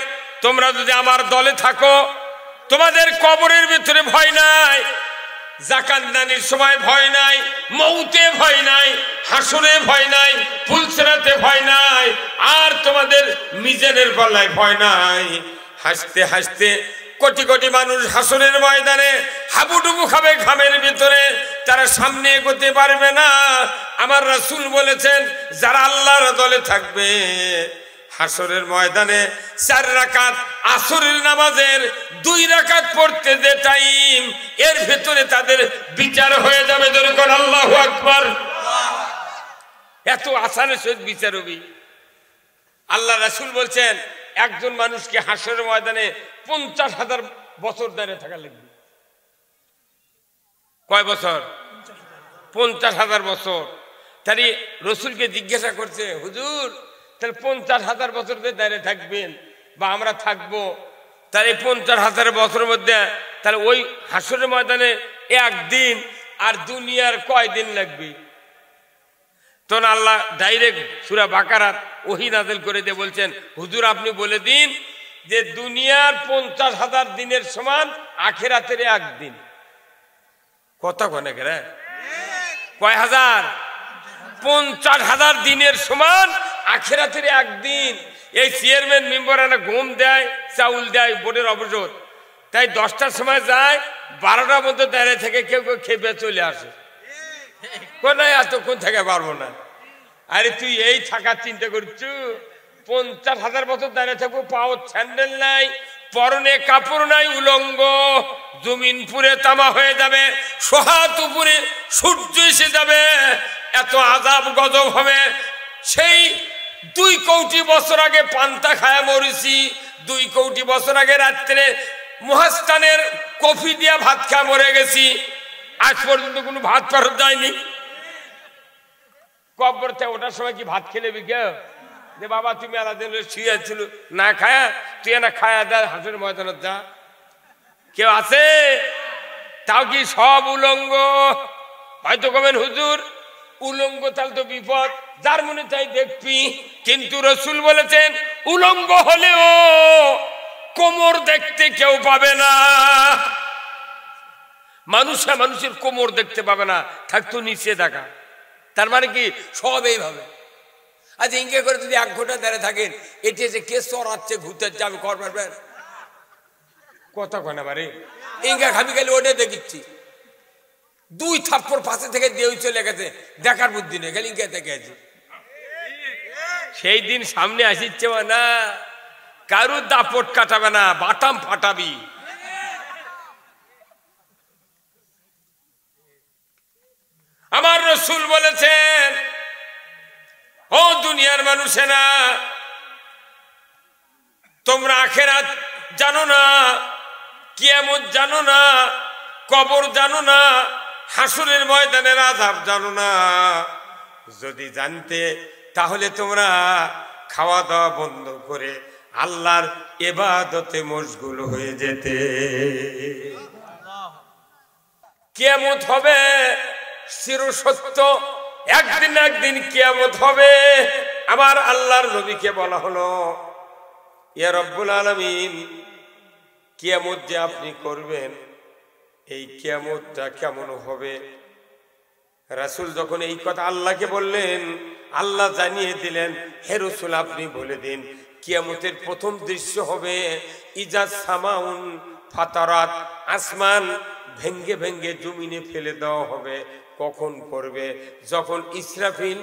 তোমরা যদি আমার দলে থাকো তোমাদের কবরের ভিতরে ভয় নাই, যাকাত দানের সময় ভয় নাই, মৌতে ভয় নাই, হাসরে ভয় নাই, ফুলসিরাতে ভয় নাই, আর তোমাদের মিজানের পাল্লায় ভয় নাই। হাসতে হাসতে কোটি কোটি মানুষ হাসরের ময়দানে হাবুডুবু খাবে ঘামের ভিতরে, তারা সামনে এগোতে পারবে না। আমার রাসূল বলেছেন যারা আল্লাহর দলে থাকবে হাসরের ময়দানে 4 রাকাত আসরের নামাজের 2 রাকাত পড়তে যে টাইম, এর ভেতরে তাদের বিচার হয়ে যাবে। যেরকম আল্লাহু আকবার। এত আসানের সহিত বিচার হবে। আল্লাহ রাসূল বলছেন একজন মানুষকে হাসরের ময়দানে 50,000 বছর দাঁড়িয়ে থাকা লাগবে। কয় বছর? 50,000 বছর। তাই রাসূলকে জিজ্ঞাসা করছে হুজুর তাহলে 50,000 বছর দাঁড়িয়ে থাকবেন বা আমরা থাকবো, তাহলে 50,000 বছরের মধ্যে তাহলে ওই হাসরের ময়দানে একদিন আর দুনিয়ার কয় দিন লাগবে? তখন আল্লাহ ডাইরেক্ট সূরা বাকারাত ওহী নাযিল করে দিয়ে বলছেন হুজুর আপনি বলে দিন যে দুনিয়ার 50,000 দিনের সমান আখিরাতের একদিন। কথা কনে রে কয় হাজার? 50,000 দিনের সমান আখিরাতের একদিন। এই চেয়ারম্যান মেম্বাররা ঘুম দেয়, চাউল দেয়, বোর্ডের অবসর, তাই 10টার সময় যায়, 12টার মধ্যে দাঁড়িয়ে থেকে কেউ কেউ খেপে চলে আসে। কোনায় এতক্ষণ থেকে পারবো না। আরে তুই এই থাকার চিন্তা করছু? 50,000 বছর দাঁড়িয়ে থাকবো, পাও স্যান্ডেল নাই, পরনে কাপড় নাই, উলঙ্গ, জমিন পুরে তামা হয়ে যাবে, সোহাত উপরে সূর্য এসে যাবে, এত আযাব গজব হবে। সেই 2 কোটি বছর আগে পান্তা খায়া মরেছি, 2 কোটি বছর আগে রাত্রে মহাস্থানের কফি দিয়া ভাত খায়া মরে গেছি, আজ পর্যন্ত কোনো ভাত ফেরত যায়নি। কবর থেকে ওঠার সময় কি ভাত খেলে কেউ যে বাবা তুমি আলাদিন শুয়েছিল না খায়া, তুই না খায়া দেয় হাসের ময়দানত যা, কেউ আছে? তাও কি সব উলঙ্গ? হয়তো কবেন হুজুর উলঙ্গ তাহলে তো বিপদ, যার মনে চাই দেখবি, কিন্তু রসুল বলেছেন উলঙ্গ হলেও কোমর দেখতে কেউ পাবে না। মানুষের কোমর দেখতে পাবে না, থাকতো নিচে দেখা। তার মানে কি সব এইভাবে। আচ্ছা ইঙ্গে করে যদি 1 ঘন্টা দাঁড়িয়ে থাকেন, এটি এসে কে চড়াচ্ছে ঘুরতে যাবে কর পারবেন? কথা কয় না বারে, ইঙ্গা খাবি গেলে ওটা দেখিচ্ছি 2 থাপ্পড় পাশে থেকে দিয়ে চলে গেছে, দেখার বুদ্ধি নেই, গেলে ইঙ্গে থেকে আছে। সেই দিন সামনে আসিচ্ছে না, কারুর দাপট কাটাবে না, বাটাম ফাটাবি। আমার রসুল বলেছেন ও দুনিয়ার মানুষেরা, তোমরা আখিরাত জানো না, কিয়ামত জানো না, কবর জানো না, হাসরের ময়দানের আযাব জানো না। যদি জানতে তাহলে তোমরা খাওয়া দাওয়া বন্ধ করে আল্লাহর ইবাদতে মশগুল হয়ে যেতে। কিয়ামত হবে চিরসত্য, একদিন না একদিন কিয়ামত হবে। আমার আল্লাহর নবীকে বলা হলো, ইয়া রব্বুল আলামিন, কিয়ামত যে আপনি করবেন, এই কিয়ামতটা কেমন হবে? রাসূল যখন এই কথা আল্লাহকে বললেন, আল্লাহ জানিয়ে দিলেন, হে রাসূল আপনি বলে দিন, কিয়ামতের প্রথম দৃশ্য হবে ইজা সামাউন ফাতারাত, আসমান ভেঙ্গে ভেঙ্গে জমিনে ফেলে দেওয়া হবে। কখন করবে? যখন ইসরাফিল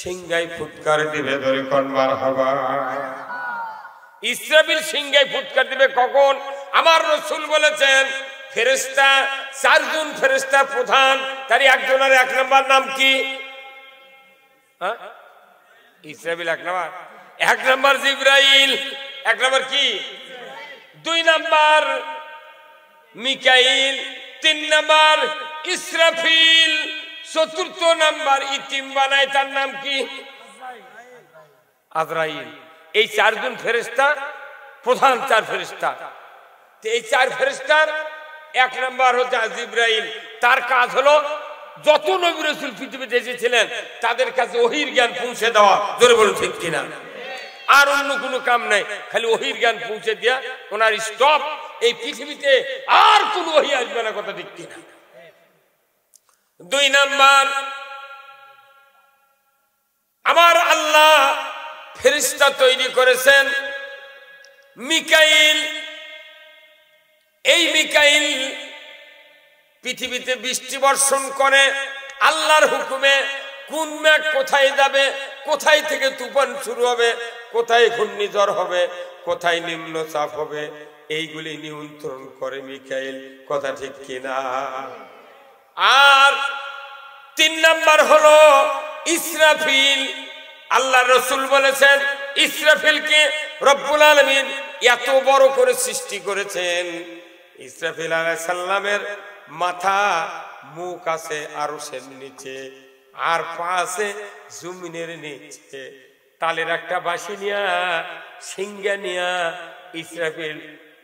সিংহায় ফুৎকার দিবে। ধরে কোন মারহাবা। ইসরাফিল সিংহায় ফুৎকার দিবে কখন? আমার রাসূল বলেছেন ফেরেশতা 4 জন ফেরেশতা প্রধান, তার একজনের 1 নাম্বার নাম কি? ইসরাফিল 1 নাম্বার, 1 নাম্বার জিবরাইল, 1 নাম্বার কি? 2 নাম্বার মিকাইল, 3 নাম্বার ইসরাফিল, 4র্থ নাম্বার ইতিম বানায়, তার নাম কি? আজরাইল। এই 4 জন ফেরেশতা প্রধান, 4 ফেরেশতা। এই 4 ফেরেশতার 1 নাম্বার হচ্ছে জিবরাইল। তার কাজ হলো যত নবী রাসূল পৃথিবীতে এসেছিলেন তাদের কাছে ওহীর জ্ঞান পৌঁছে দেওয়া। জোরে বলুন ঠিক কিনা? আর অন্য কোনো কাম নাই, খালি ওহীর জ্ঞান পৌঁছে দেয়া ওনার স্টপ। এই পৃথিবীতে আর কোনো ওহী আসবে না, কথা ঠিক কিনা? 2 নাম্বার আমার আল্লাহ ফেরেশতা তৈরি করেছেন মিকাইল। এই মিকাইল পৃথিবীতে বৃষ্টি বর্ষণ করে আল্লাহর হুকুমে। কোন মেঘ কোথায় যাবে, কোথায় থেকে তুফান শুরু হবে, কোথায় ঘূর্ণিঝড় হবে, কোথায় নিম্নচাপ হবে, এইগুলি নিয়ন্ত্রণ করে মিকাইল। কথা ঠিক কিনা? আর 3 নাম্বার হলো ইসরাফিল। আল্লাহ রাসূল বলেছেন ইসরাফিলকে রব্বুল আলামিন এত বড় করে সৃষ্টি করেছেন। ইসরাফিল আলাইহিস সালামের মাথা, মুখ আছে আরশের নিচে, আর পা আছে জমিনের নিচে। তালের একটা বাঁশি নিয়া, সিংহা নিয়া ইসরাফিল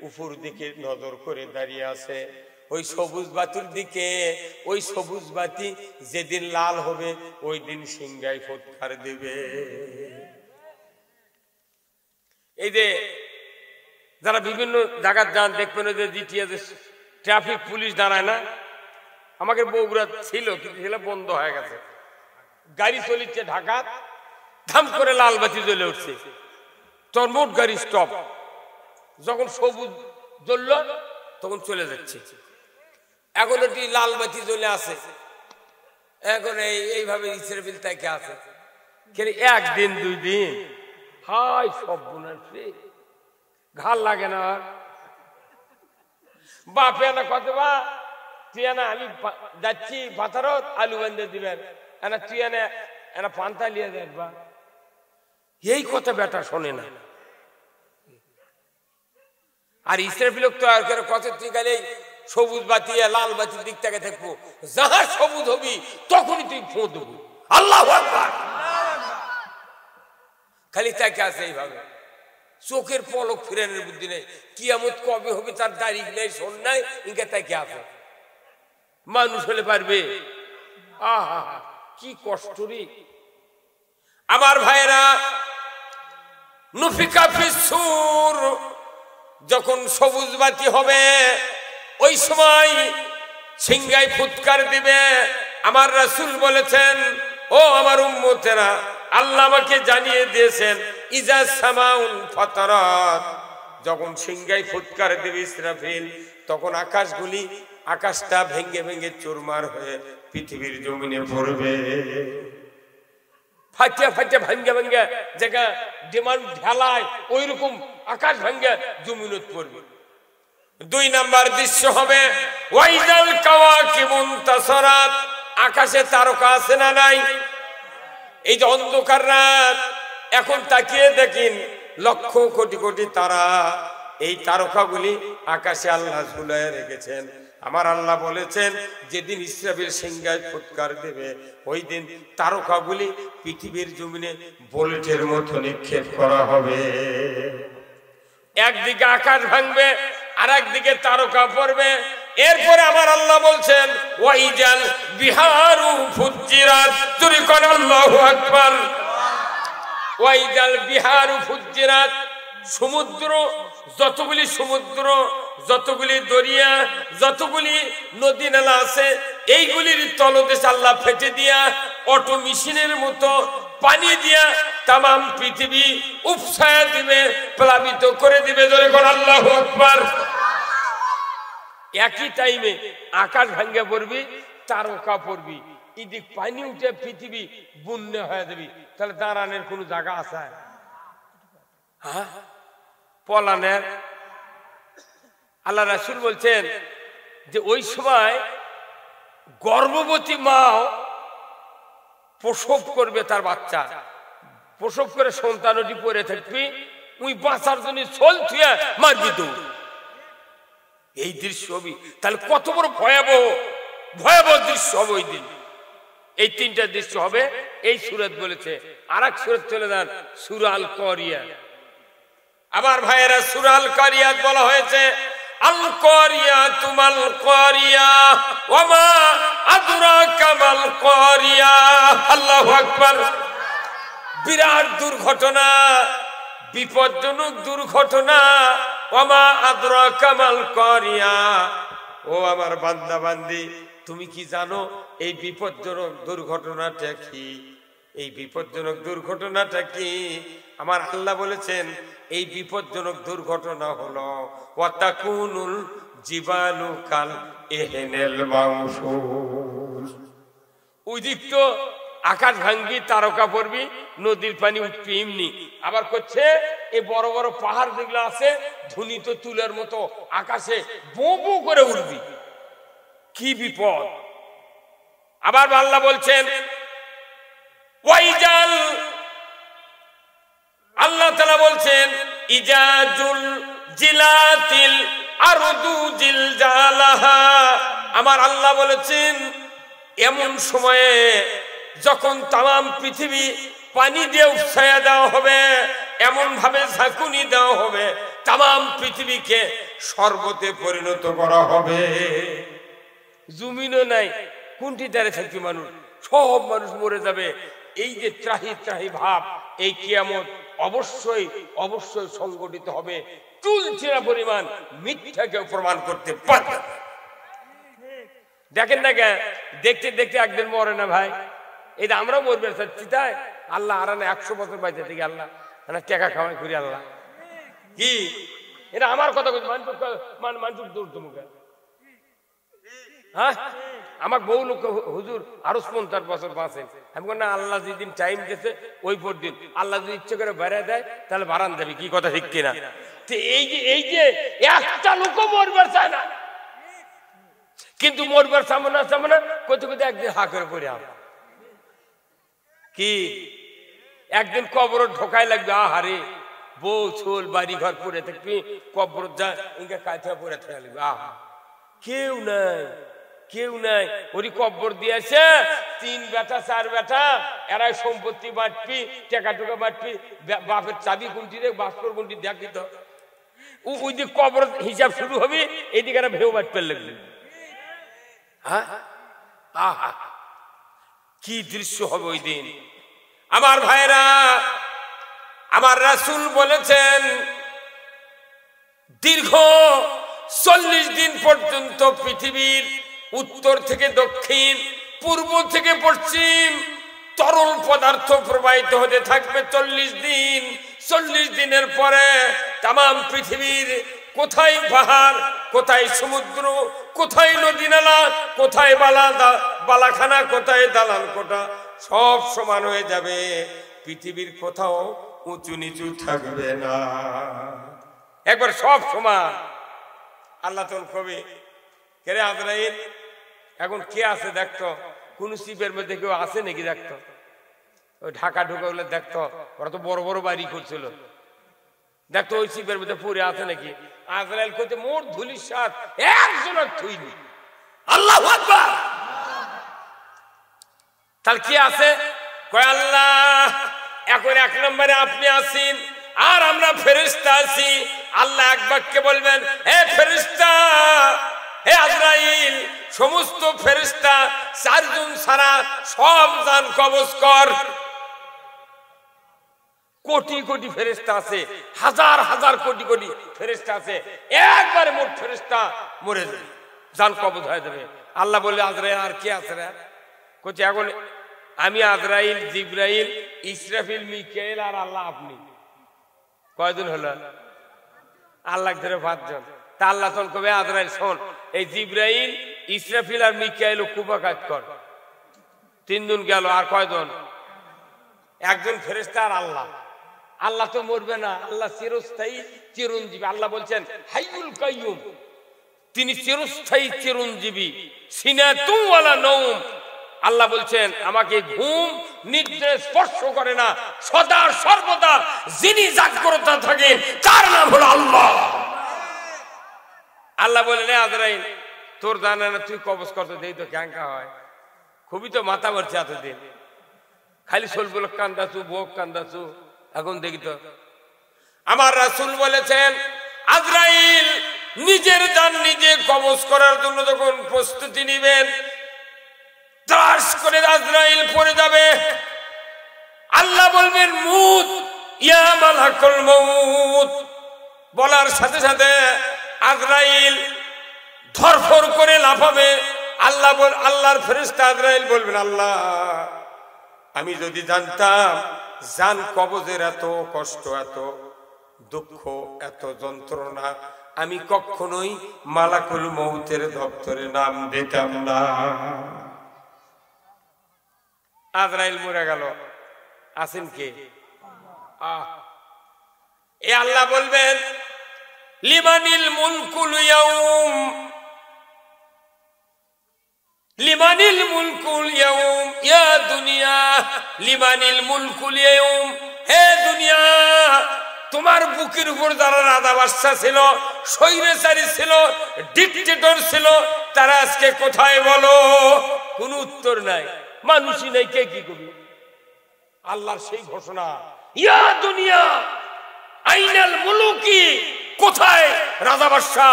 উপর দিকে নজর করে দাঁড়িয়ে আছে ওই সবুজ বাতির দিকে। ওই সবুজ বাতি যেদিন লাল হবে ওই দিন সিংহায় ফুৎকার দিবে। এই যে যারা বিভিন্ন জায়গায় যান দেখবেন যে জিটিএতে ট্রাফিক পুলিশ দাঁড়ায় না, আমাকে বগুড়া ছিল কিন্তু সেটা বন্ধ হয়ে গেছে। গাড়ি চলিচ্ছে ঢাকা, ধাম করে লাল বাতি জ্বলে উঠছে, তোর মোট গাড়ি স্টপ। যখন সবুজ জ্বলল তখন চলে যাচ্ছে। এখন এটি লাল বাতি জ্বলে আছে, এখন এইভাবে ইসরাফিল তাকে আছে। একদিন 2 দিন হাই সব বুনাচ্ছে, ঘাল লাগে না। বাপে না কত বা তুই না আমি যাচ্ছি বাতারত আলু বেঁধে দিবেন, তুই এনা পান্তা লিয়ে দেখবা। এই কথা বেটা শোনে না। আর ইসরাফিল তৈরি করে কথা তুই গেলে সবুজ বাতি লাল বাতির দিক থেকে থাকবো, যাহা সবুজ হবি তখনই তুই ফোঁ দেবো। আল্লাহু আকবার। খালি তাকে আছে এইভাবে, চোখের পলক ফিরানোর বুদ্ধি নেই। কিয়ামত কবে হবে তার তারিখ নেই, শোন নাই, ইনকা তাকে আছে। মানুষ হলে পারবে? আহা কি কষ্ট রে আমার ভাইরা। নুফিকা ফিসসুর, যখন সবুজ বাতি হবে ওই সময় সিংহায় ফুৎকার দিবে। আমার রাসূল বলেছেন, ও আমার উম্মতেরা, আল্লাহ আমাকে জানিয়ে দিয়েছেন ইজা সামাউন ফাতারাত, যখন সিংহায় ফুৎকার দেবে ইসরাফিল, তখন আকাশটা ভেঙ্গে ভেঙ্গে চুরমার হয়ে পৃথিবীর জমিনে পড়বে। ফাটিয়া ফাটিয়া ভাঙ্গে ভাঙ্গে জায়গা ডিমান্ড ঢালায় ওই রকম আকাশ ভাঙ্গে জমিনত পড়বে। 2 নাম্বার দৃশ্য হবে ওয়াইজাল কাওয়াকিবুন তাসারাত, আকাশে তারকা আছে না নাই? এই যে অন্ধকার রাত, এখন তাকিয়ে দেখেন লক্ষ কোটি কোটি তারা, এই তারকাগুলি আকাশে আল্লাহ ঝুলায় রেখেছেন। আমার আল্লাহ বলেছেন যেদিন ইসরাফিল সিংহায় ফুৎকার দেবে ওই দিন তারকাগুলি পৃথিবীর জমিনে বুলেটের মতো নিক্ষেপ করা হবে। একদিকে আকাশ ভাঙবে আর একদিকে তারকা পড়বে। এরপরে আমার আল্লাহ বলছেন ওয়াইজাল বিহারু ফুজ্জিরাত, জোরে কোন আল্লাহু আকবার। ওয়াইজাল বিহারু ফুজ্জিরাত, সমুদ্র, যতগুলি সমুদ্র, যতগুলি দরিয়া, যতগুলি নদী নালা আছে, এইগুলির তলদেশ আল্লাহ ফেটে দিয়া অটো মেশিনের মতো পানি দিয়া তামাম পৃথিবী উপসায়া দিবে, প্লাবিত করে দিবে। জোরে কোন আল্লাহু আকবার। একই টাইমে আকাশ ভাঙ্গা পড়বি, তারকা পড়বি, এদিক পানি উঠে পৃথিবী বন্যা হয়ে যাবি। তাহলে দাঁড়ানোর কোনো জায়গা আছে? হ্যাঁ, পলানের। আল্লাহ রাসূল বলছেন যে ওই সময় গর্ভবতী মাও প্রসব করবে তার বাচ্চা, প্রসব করে সন্তানটি পড়ে থাকবি, ওই বাঁচার জন্য চল থুয়া মারবি দৌড়। এই দৃশ্য হবে, তাহলে কত বড় ভয়াবহ ভয়াবহ দৃশ্য হবে ওই দিন। এই 3টা দৃশ্য হবে এই সূরাত বলেছে। আর এক সূরাত চলে যান, সূরা আল কারিয়া। আবার ভাইয়েরা সূরা আল কারিয়াত বলা হয়েছে আল কারিয়াতু মাল কারিয়া ওয়া মা আদরাকা মাল কারিয়া। আল্লাহু আকবার। বিরাট দুর্ঘটনা, বিপজ্জনক দুর্ঘটনা। ওয়া মা আদরাকা মাল কারিয়া, ও আমার বান্দা বান্দি, তুমি কি জানো এই বিপজ্জনক দুর্ঘটনাটা কি? এই বিপজ্জনক দুর্ঘটনাটা কি? আমার আল্লাহ বলেছেন এই বিপজ্জনক দুর্ঘটনা হলো ওয়াতাকুনুল জিবালু কাল ইহনিল মানফুস। ওই দিক তো আকাশ ভাঙবি, তারকা পড়বি, নদীর পানি উঠবি এমনি। আবার করছে এই বড় বড় পাহাড় যেগুলো আছে ধুনিত তুলের মতো আকাশে বো বো করে উঠবি। কি বিপদ! আবার আল্লাহ বলছেন ওয়াইজাল, আল্লাহ তাআলা বলছেন ইজাজুল জিলাতিল আরদু জিলজালাহা। আমার আল্লাহ বলেছেন এমন সময়ে যখন তাম পৃথিবী পানি দিয়ে উপসায়া দেওয়া হবে, এমন ভাবে ঝাঁকুনি দেওয়া হবে, তাম পৃথিবীকে শরবতে পরিণত করা হবে। জমিনও নাই, কোনটি দাঁড়িয়ে থাকবে মানুষ? সব মানুষ মরে যাবে। এই যে ত্রাহি ত্রাহি ভাব, এই কিয়ামত অবশ্যই অবশ্যই সংগঠিত হবে। চুলচেরা পরিমাণ মিথ্যাকে প্রমাণ করতে পারবে। দেখেন না কেন, দেখতে দেখতে একদিন মরে না ভাই? এটা আমরা মরবে চাচ্ছি তাই? আল্লাহ আর 100 বছর বাইতে থেকে আল্লাহ টাকা খাওয়াই করি আল্লাহ কি? এটা আমার কথা বলছি, মানুষ দৌড়তো মুখে। হ্যাঁ, আমার বউ লোক হুজুর আরো 50 বছর বাঁচেন। আমি বলি না, আল্লাহ যেদিন টাইম দিয়েছে ওই পর দিন, আল্লাহ যদি ইচ্ছে করে বেড়ে দেয় তাহলে বাড়ান যাবে। কি কথা ঠিক কিনা? এই যে একটা লোক মরবার চায় না, কিন্তু মরবার সামনে করতে করতে একদিন হা করে পড়ে আম কি একদিন কবর ঢোকায় লাগবে, আহারে বউ ছোল বাড়ি ঘর পড়ে থাকবি, কবর যা ইনকা কাঁথা পড়ে থাকা লাগবে, আহা কেউ নাই কেউ নাই। ওরি কব্বর দিয়েছে 3 বেটা 4 বেটা, এরাই সম্পত্তি বাঁটবি, টাকা টুকা বাঁটবি, বাপের চাবি কোনটি রে বাস্কর কোনটি দেখবি তো, ওই দিক কবর হিসাব শুরু হবে, এইদিকে এরা ভেউ বাঁটতে লাগবে। হ্যাঁ আহা কি দৃশ্য হবে ওই দিন। আমার ভাইরা, আমার রাসূল বলেছেন দীর্ঘ 40 দিন পর্যন্ত পৃথিবীর উত্তর থেকে দক্ষিণ, পূর্ব থেকে পশ্চিম তরল পদার্থ প্রবাহিত হতে থাকবে 40 দিন। 40 দিনের পরে তামাম পৃথিবীর কোথায় পাহাড়, কোথায় সমুদ্র, কোথায় নদী নালা, কোথায় বালাখানা, কোথায় দালান কোঠা, সব সমান হয়ে যাবে। পৃথিবীর কোথাও উঁচু নিচু থাকবে না, একবার সব সমান। আল্লাহ তখন কবি কে রে আজরাইল, এখন কে আছে দেখতো, কোন শিপের মধ্যে কেউ আছে নাকি দেখতো। ওই ঢাকা ঢুকে বলে দেখতো, ওরা তো বড় বড় বাড়ি করছিল, দেখতো ওই শিপের মধ্যে পড়ে আছে নাকি। আজরাইল করতে মোট ধুলির সাথ একজন থুইনি। আল্লাহু আকবার। তাহলে কি আছে, কয় আল্লাহ এখন 1 নম্বরে আপনি আছেন আর আমরা ফেরেশতা আছি। আল্লাহ এক বাক্যে বলবেন, হে ফেরেশতা, হে আজরাইল, সমস্ত ফেরেশতা 4 জন ছাড়া সব জান কবজ কর। কোটি কোটি ফেরেশতা আছে, হাজার হাজার কোটি কোটি ফেরেশতা আছে, একবারে মোট ফেরেশতা মরে যাবে, জান কবজ হয়ে যাবে। আল্লাহ বলে, আজরাইল আর কি আছে রে? কইছে এখন আমি আজরাইল, জিবরাইল, ইসরাফিল, মিকাইল আর আল্লাহ, আপনি কয়জন হলো? আল্লাহ ধরে 5 জন। তা আল্লাহ তখন কবে, আজরাইল শোন, এই জিবরাইল, ইসরাফিল আর মিকাইল কুবা কাজ কর। 3 জন গেল, আর কয়জন? 1 জন ফেরেশতা আর আল্লাহ। আল্লাহ তো মরবে না, আল্লাহ চিরস্থায়ী চিরঞ্জীবী। আল্লাহ বলছেন হাইয়ুল কাইয়ুম, তিনি চিরস্থায়ী চিরঞ্জীবী। সিনাতুম ওয়ালা নওম, আল্লাহ বলছেন আমাকে ঘুম নিদ্রা স্পর্শ করে না, সদা সর্বদা যিনি জাগ্রত থাকেন তার নাম হলো আল্লাহ। আল্লাহ বলেন, আজরাইল তোর জানা না, তুই কবজ করতে দেই তো ক্যাঙ্কা হয়, খুবই তো মাথা মারছে এতদিন, খালি সোলগুলো কান্দাছু, বোক কান্দাছু, এখন দেখি তো। আমার রাসূল বলেছেন আজরাইল নিজের জান নিজে কবজ করার জন্য যখন প্রস্তুতি নেবেন, ত্রাস করে আজরাইল পড়ে যাবে। আল্লাহ বলবেন মুত ইয়া মালাকুল মউত, বলার সাথে সাথে আজরাইল ধরফর করে লাফাবে। আল্লাহর ফেরেশতা আজরাইল বলবেন, আল্লাহ আমি যদি জানতাম জান কবজের এত কষ্ট, এত দুঃখ, এত যন্ত্রণা, আমি কখনোই মালাকুল মউতের দপ্তরে নাম দিতাম না। আজরাইল মরে গেল, আছেন কে? এ আল্লাহ বলবেন লিমানিল মুলকুল ইয়াউম, লিমানিল মুলকুল ইয়াউম ইয়া দুনিয়া, লিমানিল মুলকুল ইয়াউম, হে দুনিয়া তোমার বুকের উপর যারা রাজা বাদশা ছিল, স্বৈরাচারী ছিল, ডিক্টেটর ছিল, তারা আজকে কোথায় বলো? কোন উত্তর নাই, মানুষই নাই, কে কি করবে? আল্লাহর সেই ঘোষণা, ইয়া দুনিয়া আইনাল মুলুকি, কোথায় রাজা বাদশা,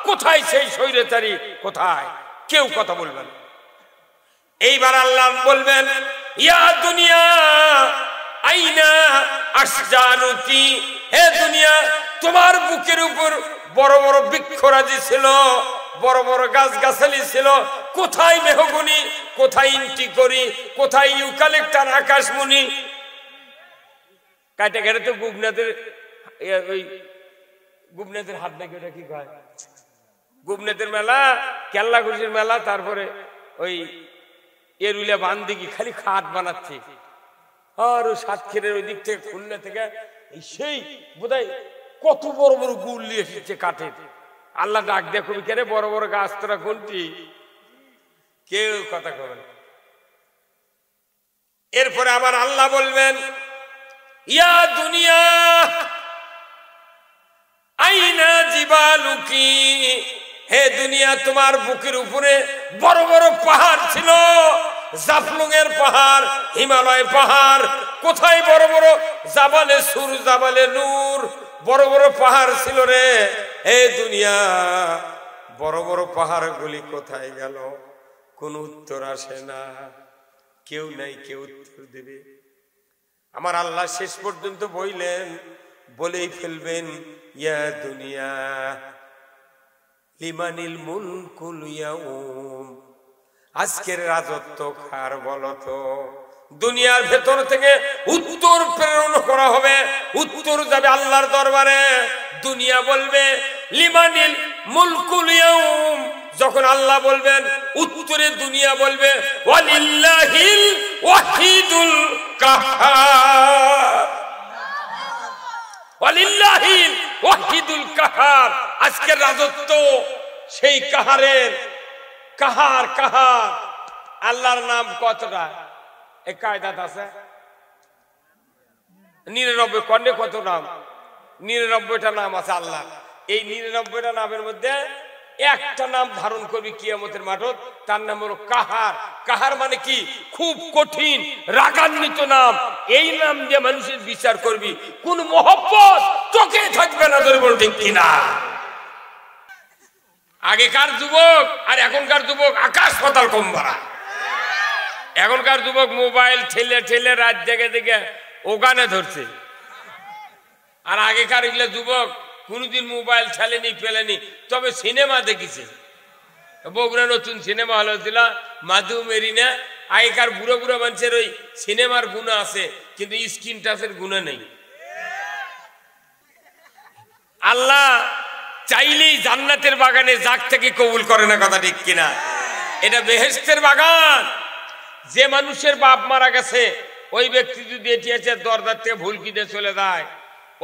কোথায় সেই স্বৈরাচারী, কোথায়? কেউ কথা বলবেন। এইবার আল্লাহ বলবেন ইয়া দুনিয়া আইনা আশজারুতি, হে দুনিয়া তোমার বুকের উপর বড় বড় বৃক্ষরাজি ছিল, বড় বড় গাছ গাছালি ছিল, কোথায় মেহগনি, কোথায় ইন্টিকরি, কোথায় ইউক্যালিপটাস, আকাশমণি? কাটা গেলে তো গুবনাথের, ওই গুবনাথের হাত নাকি, ওটা কি কয়, গুবনাথের মেলা, কেল্লা ঘুষির মেলা, তারপরে ওই এরুলিয়া বান্দিকি খালি খাট বানাচ্ছে। আর ওই সাতক্ষীরের ওই দিক থেকে, খুলনা থেকে সেই বোধহয় কত বড় বড় গুড় নিয়ে এসেছে কাঠের। আল্লাহ ডাক দেখো, কেন বড় বড় গাছ তোরা কোনটি? কেউ কথা কবে না। এরপরে আবার আল্লাহ বলবেন ইয়া দুনিয়া আইনা জিবালুকি, হে দুনিয়া তোমার বুকের উপরে বড় বড় পাহাড় ছিল, জাফলুঙের পাহাড়, হিমালয় পাহাড়, কোথায় বড় বড় জাবালে সুর, জাবালে নূর, বড় বড় পাহাড় ছিল রে। হে দুনিয়া বড় বড় পাহাড়গুলি কোথায় গেল? কোন উত্তর আসে না, কেউ নাই কেউ উত্তর দেবে। আমার আল্লাহ শেষ পর্যন্ত বলেই ফেলবেন, ইয়া দুনিয়া লিমানিল মুলকুল ইয়াউম, আজকের রাজত্ব কার বলো তো? দুনিয়ার ভেতর থেকে উত্তর প্রেরণ করা হবে, উত্তর যাবে আল্লাহর দরবারে। দুনিয়া বলবে লিমানিল মুলকুল ইয়াউম, যখন আল্লাহ বলবেন উত্তরে দুনিয়া বলবে ওয়ালিল্লাহিল ওয়াহিদুল কাহার, ওয়ালিল্লাহিল ওয়াহিদুল কাহার। আজকের রাজত্ব সেই কাহারের। কাহার কাহার আল্লাহর নাম কতটা? এই কায়দাত আছে 99 কন্যে কত নাম? 99টা নাম আছে আল্লাহ। এই 99টা নামের মধ্যে একটা নাম ধারণ করবি কিয়ামতের মাঠত, তার নাম হলো কাহার। কাহার মানে কি? খুব কঠিন রাগান্বিত নাম। এই নাম দিয়ে মানুষের বিচার করবি, কোন মহব্বত চোখে থাকবে না। ধরে বল ঠিক কিনা? আগেকার যুবক আর এখনকার যুবক আকাশ পাতাল কম বাড়া। এখনকার যুবক মোবাইল ঠেলে ঠেলে রাত জেগে জেগে ওখানে ধরছে, আর আগেকার এগুলো যুবক কোনদিন মোবাইল ঠেলেনি ফেলেনি, তবে সিনেমা দেখেছে। বগুড়া নতুন সিনেমা হল ছিল মাধু মেরিনা। আগেকার বুড়ো বুড়ো মানুষের ওই সিনেমার গুণা আছে, কিন্তু স্ক্রিন টাচের গুণা নেই। আল্লাহ চাইলেই জান্নাতের বাগানে জাগ থেকে কবুল করে না, কথা ঠিক কিনা? এটা বেহেশতের বাগান। যে মানুষের বাপ মারা গেছে, ওই ব্যক্তি যদি এটি আছে দরজার থেকে ভুলকি দিয়ে চলে যায়,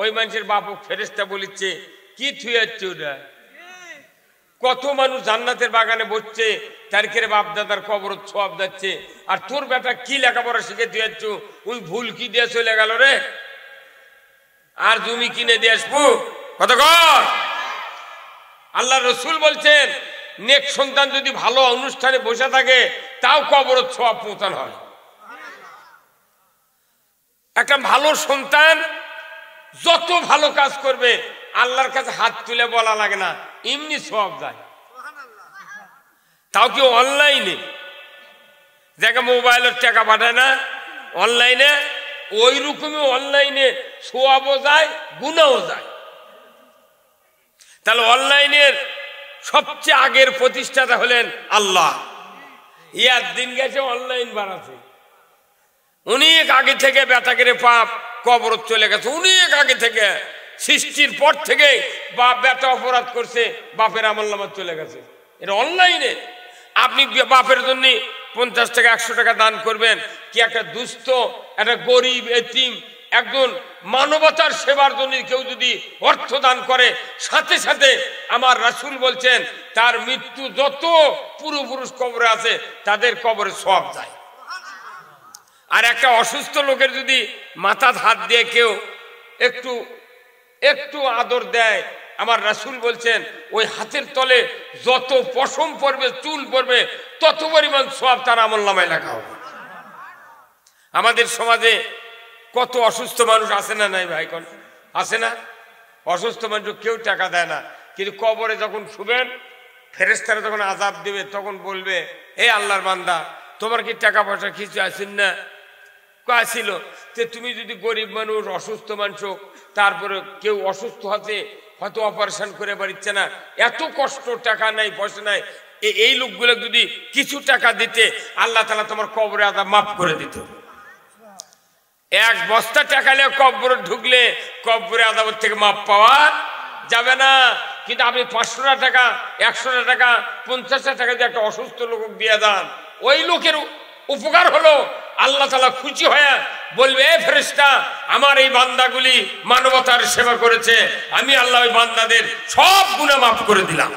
ওই মানুষের বাপক ফেরেশতা বলিচ্ছে কি থুয়াচ্ছে ওটা। কত মানুষ জান্নাতের বাগানে বসছে, তার কেরে বাপ দাদার কবর ছোয়াব যাচ্ছে, আর তোর বেটা কি লেখাপড়া শিখে দিয়েছ, ওই ভুলকি দিয়ে চলে গেল রে। আর জমি কিনে দিয়ে আসবো কত কর। আল্লাহ রসুল বলছেন নেক সন্তান যদি ভালো অনুষ্ঠানে বসে থাকে, তাও কবর ছোয়াব পৌঁছানো হয়। একটা ভালো সন্তান যত ভালো কাজ করবে, আল্লাহর কাছে হাত তুলে বলা লাগে না, এমনি সওয়াব যায়। তাও কি অনলাইনে, যাকে মোবাইলের টাকা পাঠায় না অনলাইনে, ওই রকমই অনলাইনে সওয়াবও যায় গুনাহও যায়। তাহলে অনলাইনের সবচেয়ে আগের প্রতিষ্ঠাতা হলেন আল্লাহ। ইয়ার দিন গেছে অনলাইন বানাচ্ছে, অনেক আগে থেকে বেটাকে পাপ কবর চলে গেছে, অনেক আগে থেকে সৃষ্টির পর থেকে বাপ বেটা অপরাধ করছে, বাপের আমলনামা চলে গেছে। এটা অনলাইনে। আপনি বাপের জন্য 50 টাকা 100 টাকা দান করবেন, কি একটা দুস্থ একটা গরিব এতিম একজন মানবতার সেবার জন্য কেউ যদি অর্থ দান করে, সাথে সাথে আমার রাসূল বলছেন তার মৃত্যু যত পূর্বপুরুষ কবরে আছে তাদের কবরে সওয়াব যায়। আর একটা অসুস্থ লোকের যদি মাথায় হাত দিয়ে কেউ একটু একটু আদর দেয়, আমার রাসূল বলছেন ওই হাতের তলে যত পশম পড়বে চুল পড়বে তত পরিমাণ সওয়াব তার আমলনামায় লেখা হবে। আমাদের সমাজে কত অসুস্থ মানুষ আছে না নাই ভাই? কোন আছে না? অসুস্থ মানুষ কেউ টাকা দেয় না, কিন্তু কবরে যখন শুবেন ফেরেশতারা যখন আযাব দেবে তখন বলবে, হে আল্লাহর বান্দা, তোমার কি টাকা পয়সা কিছু আসেন না? ছিল যে তুমি যদি গরিব মানুষ অসুস্থ মানুষ, তারপরে কেউ অসুস্থ হতে হয়তো অপারেশন করে পারছে না, এত কষ্ট, টাকা নাই পয়সা নাই, এই লোকগুলো যদি কিছু টাকা দিতে আল্লাহ তাআলা তোমার কবরে আযাব মাফ করে দিত। এক বস্তা টাকা নিয়ে কবরে ঢুকলে কবরে আযাবের থেকে মাফ পাওয়া যাবে না। কিন্তু আপনি 500 টাকা 100 টাকা 50 টাকা দিয়ে একটা অসুস্থ লোক দিয়ে দেন, ওই লোকের উপকার হলো, আল্লাহ তাআলা খুশি হয়ে বলবে, এ ফেরেশতা, আমার এই বান্দাগুলি মানবতার সেবা করেছে, আমি আল্লাহ ওই বান্দাদের সব গুনাহ মাফ করে দিলাম।